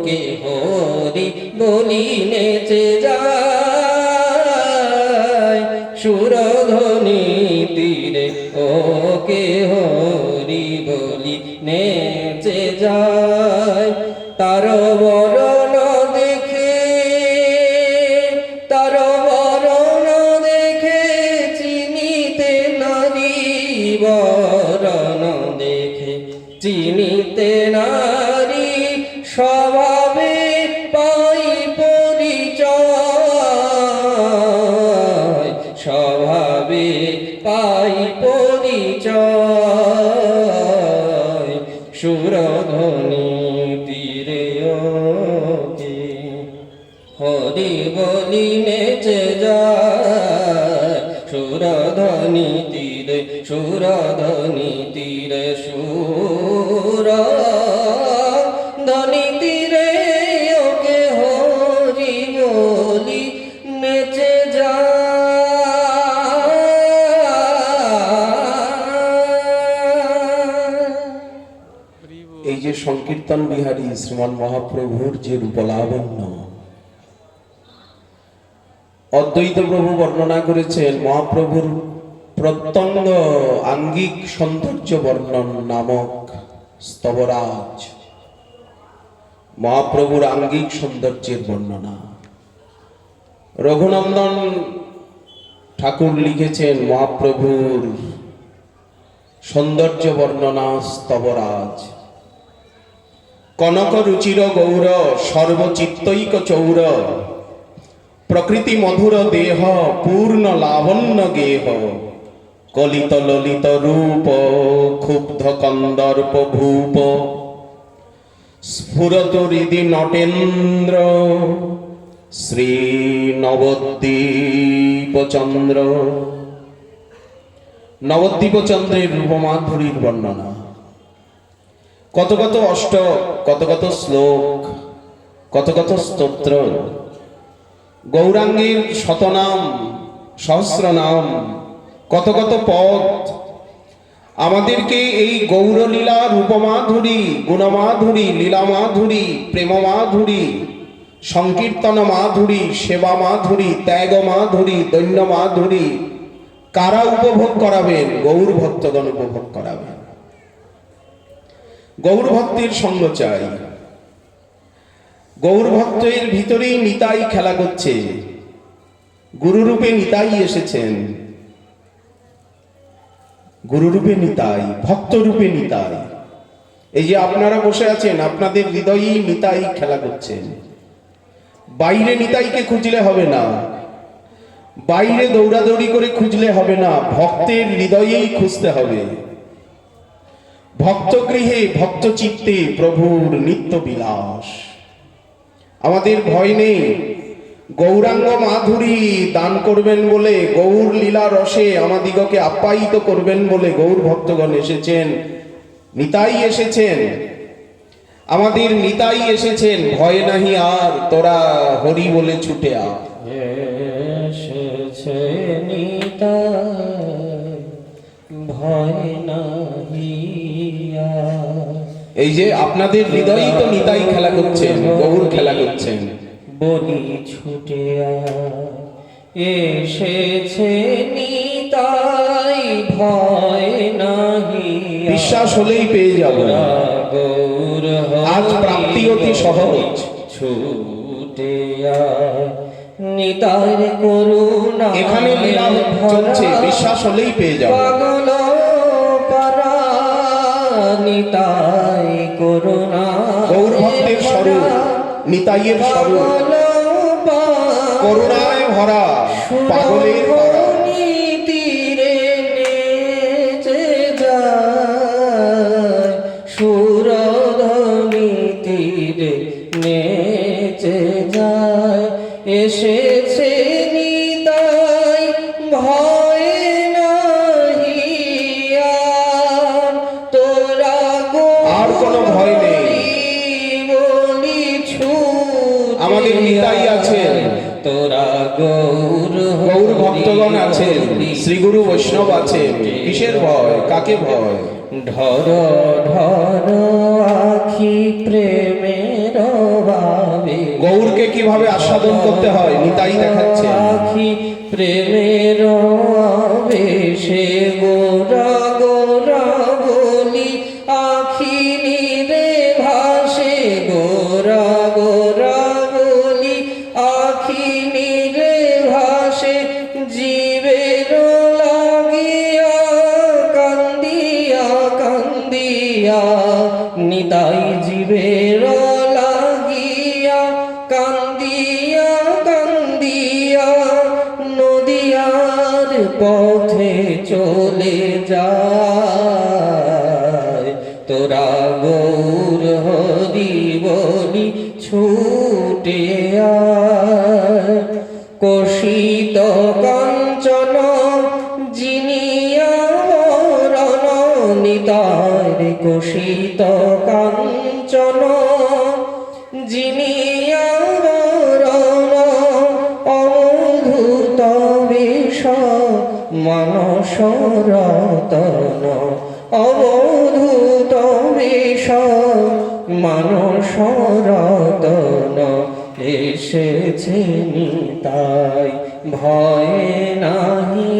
Speaker 2: কে হরি বলি নেচে যায়, সুরধ্বনি বলি নেচে যায় তার বরণ দেখে তার বরণ দেখে চিনিতে নারী বরণ দেখে চিনিতে নারী স্বভাবে পাই পরিচয় স্বভাবে পাই পরিচয় সুরধ্বনি তীরে ওকে হরি বলি নেচে যায় সুরধ্বনি তীরে সুরধ্বনি তীরে সুরধ্বনি তীরে ওকে হরি বলি নেচে
Speaker 1: এই যে সংকীর্তন বিহারী শ্রীমান মহাপ্রভুর যে রূপলাবণ্য অদ্বৈত প্রভু বর্ণনা করেছেন মহাপ্রভুর প্রত্যঙ্গ আঙ্গিক সৌন্দর্য বর্ণন নামক স্তবরাজ মহাপ্রভুর আঙ্গিক সৌন্দর্যের বর্ণনা রঘুনন্দন ঠাকুর লিখেছেন মহাপ্রভুর সৌন্দর্য বর্ণনা স্তবরাজ কনক রুচির গৌর সর্বচিত্তৈক চৌর প্রকৃতি মধুর দেহ পূর্ণ লাবণ্য গেহ কলিত ললিত রূপ ক্ষুব্ধ কন্দর্প ভূপ স্ফুরত হৃদি নটেন্দ্র শ্রী নবদ্বীপ চন্দ্র নবদ্বীপ চন্দ্রের রূপমাধুরীর বর্ণনা কত কত অষ্টক কত কত শ্লোক কত কত স্তোত্র গৌরাঙ্গের শতনাম সহস্রনাম কত কত পদ আমাদেরকে এই গৌরলীলা রূপমাধুরী গুণমাধুরী লীলামাধুরী প্রেমমাধুরী সংকীর্তন মাধুরী সেবা মাধুরী ত্যাগ মাধুরী দৈন্য মাধুরী কারা উপভোগ করাবেন গৌর ভক্তগণ উপভোগ করাবেন গৌর ভক্তের সঙ্গ চাই গৌর ভক্তের ভিতরেই নিতাই খেলা করছে গুরুরূপে নিতাই এসেছেন গুরুরূপে নিতাই ভক্তরূপে নিতাই এই যে আপনারা বসে আছেন আপনাদের হৃদয়েই নিতাই খেলা করছেন বাইরে নিতাইকে খুঁজলে হবে না বাইরে দৌড়াদৌড়ি করে খুঁজলে হবে না ভক্তের হৃদয়েই খুঁজতে হবে ভক্ত গৃহে ভক্ত চিত্তে প্রভুর নিত্য বিলাস আমাদের ভয় নেই গৌরাঙ্গ মাধুরী দান করবেন বলে গৌর লীলা রসে আমাদিগকে আপ্যায়িত করবেন বলে গৌর ভক্তগণ এসেছেন নিতাই এসেছেন আমাদের নিতাই এসেছেন ভয় নাহি আর তোরা হরি বলে ছুটে আ
Speaker 2: এসেছে নিতাই ভয় নাহি আর
Speaker 1: এই যে আপনাদের হৃদয়ই তো নিতাই খেলা করছেন গৌর খেলা করছেন
Speaker 2: বলি ছুটে এসেছে নিতাই ভয় নাহি
Speaker 1: বিশ্বাস হলেই পেয়ে যাব
Speaker 2: গৌর
Speaker 1: আজ প্রাপ্তি অতি সহজ
Speaker 2: ছুটে নিতাই করুণা
Speaker 1: এখানে লীলা চলছে বিশ্বাস হলেই পেয়ে যাব
Speaker 2: পাগল পারা নিতাই করুণা
Speaker 1: গৌর ভক্তের স্বরূপ নিতাইয়ের স্বরূপ করুণায় ভরা পাগলের পারা
Speaker 2: তীরে নেচে যায় সুরধ্বনি তীরে নেচে যায় এসেছে নিতাই ভয় নাহি আর তোরা
Speaker 1: আর কোনো ভয় নেই
Speaker 2: বলি
Speaker 1: আমাদের নিতাই আছেন
Speaker 2: তোরা গৌর
Speaker 1: গৌর ভক্তগণ আছেন শ্রীগুরু বৈষ্ণব আছেন কিসের ভয় কাকে ভয়
Speaker 2: ঢর ঢর আখি প্রেমের ভাবে
Speaker 1: গৌরকে কিভাবে আস্বাদন করতে হয় নিতাই দেখাচ্ছে
Speaker 2: আখি প্রেমের বেশে গোরা গোরা বলি আখি নীরে ভাসে গোরা গোরা বলি আখি নীরে ভাসে জীবের লাগিয়া কান্দিয়া কান্দিয়া নিতাই জীবের লাগিয়া কান্দিয়া কান্দিয়া নদিয়ার পথে চলে যায় তোরা গৌর হরি বলি ছুটে আয় কোশিত কাঞ্চন জিনিয়া মরণ নিতাই কোশিত কাঞ্চন জিনিয়া মরণ অবধূত বিষ মানস রতন অবধূত বিষ মানস রতন এসেছে নিতাই ভয় নাহি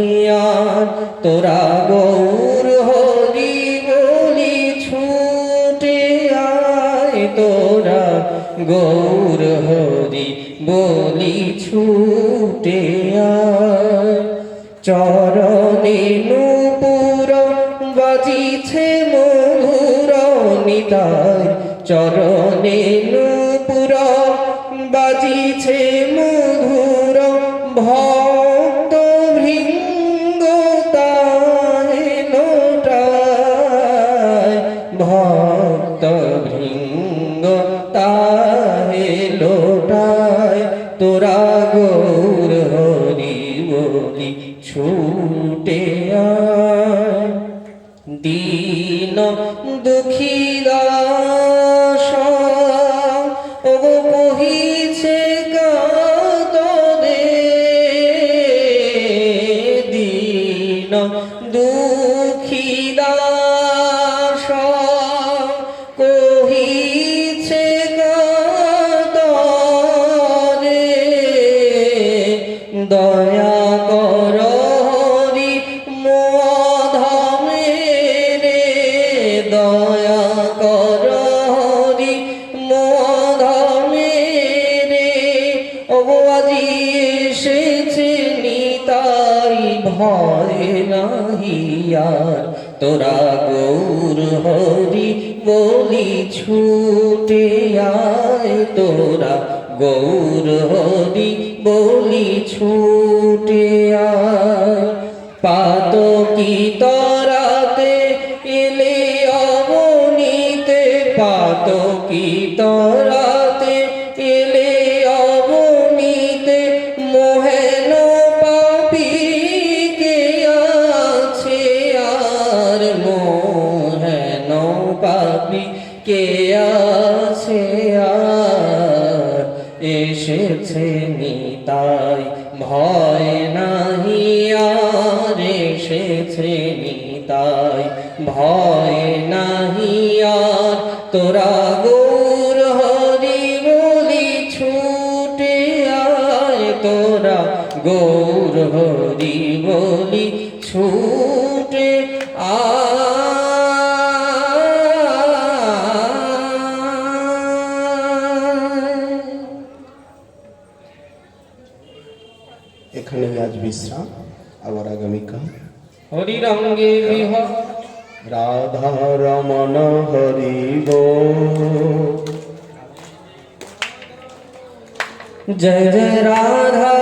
Speaker 2: আর তোরা গৌর হরি বলি ছুটে আয় তোরা গৌর হরি বলি ছুটে আয় চরণে নূপুর বাজিছে মধুর নিতাই চরণে নূপুর বাজিছে মধুর ভক্ত ভৃঙ্গ তাই লোটায় ভক্ত ভৃঙ্গ তাই লোটায় তোরা গৌর হরি বলি ছুটে আয় দীন দুঃখী দাস ওগো কহিছে কাতরে দীন দুঃখী দাস কহিছে কাতরে দয়া কর হরি মোধমে রে দয়া কর হরি মোধমে রে ওগো আজি এসেছে নিতাই ভয় নাহি আর তোরা গৌর হরি বলি ছুটে আয় তোরা গৌর হরি বলি ছুটে আয় পাতকি তরাতে এলে অবনীতে পাতকি তরাতে এলে অবনীতে মোহেন পাপী কে আছে আর মোহেন পাপী কে আছে আর এসেছে নিতাই ভয় নাহি আর এসেছে নিতাই ভয় নাহি আর তোরা গৌর হরি বলি ছুটে আয় তোরা গৌর হরি বলি ছুটে
Speaker 1: এখানে আজ বিশ্রাম আবার আগামীকাল
Speaker 2: হরি রঙ্গে বিহ
Speaker 1: রাধা রমন হরি
Speaker 2: জয় জয় রাধা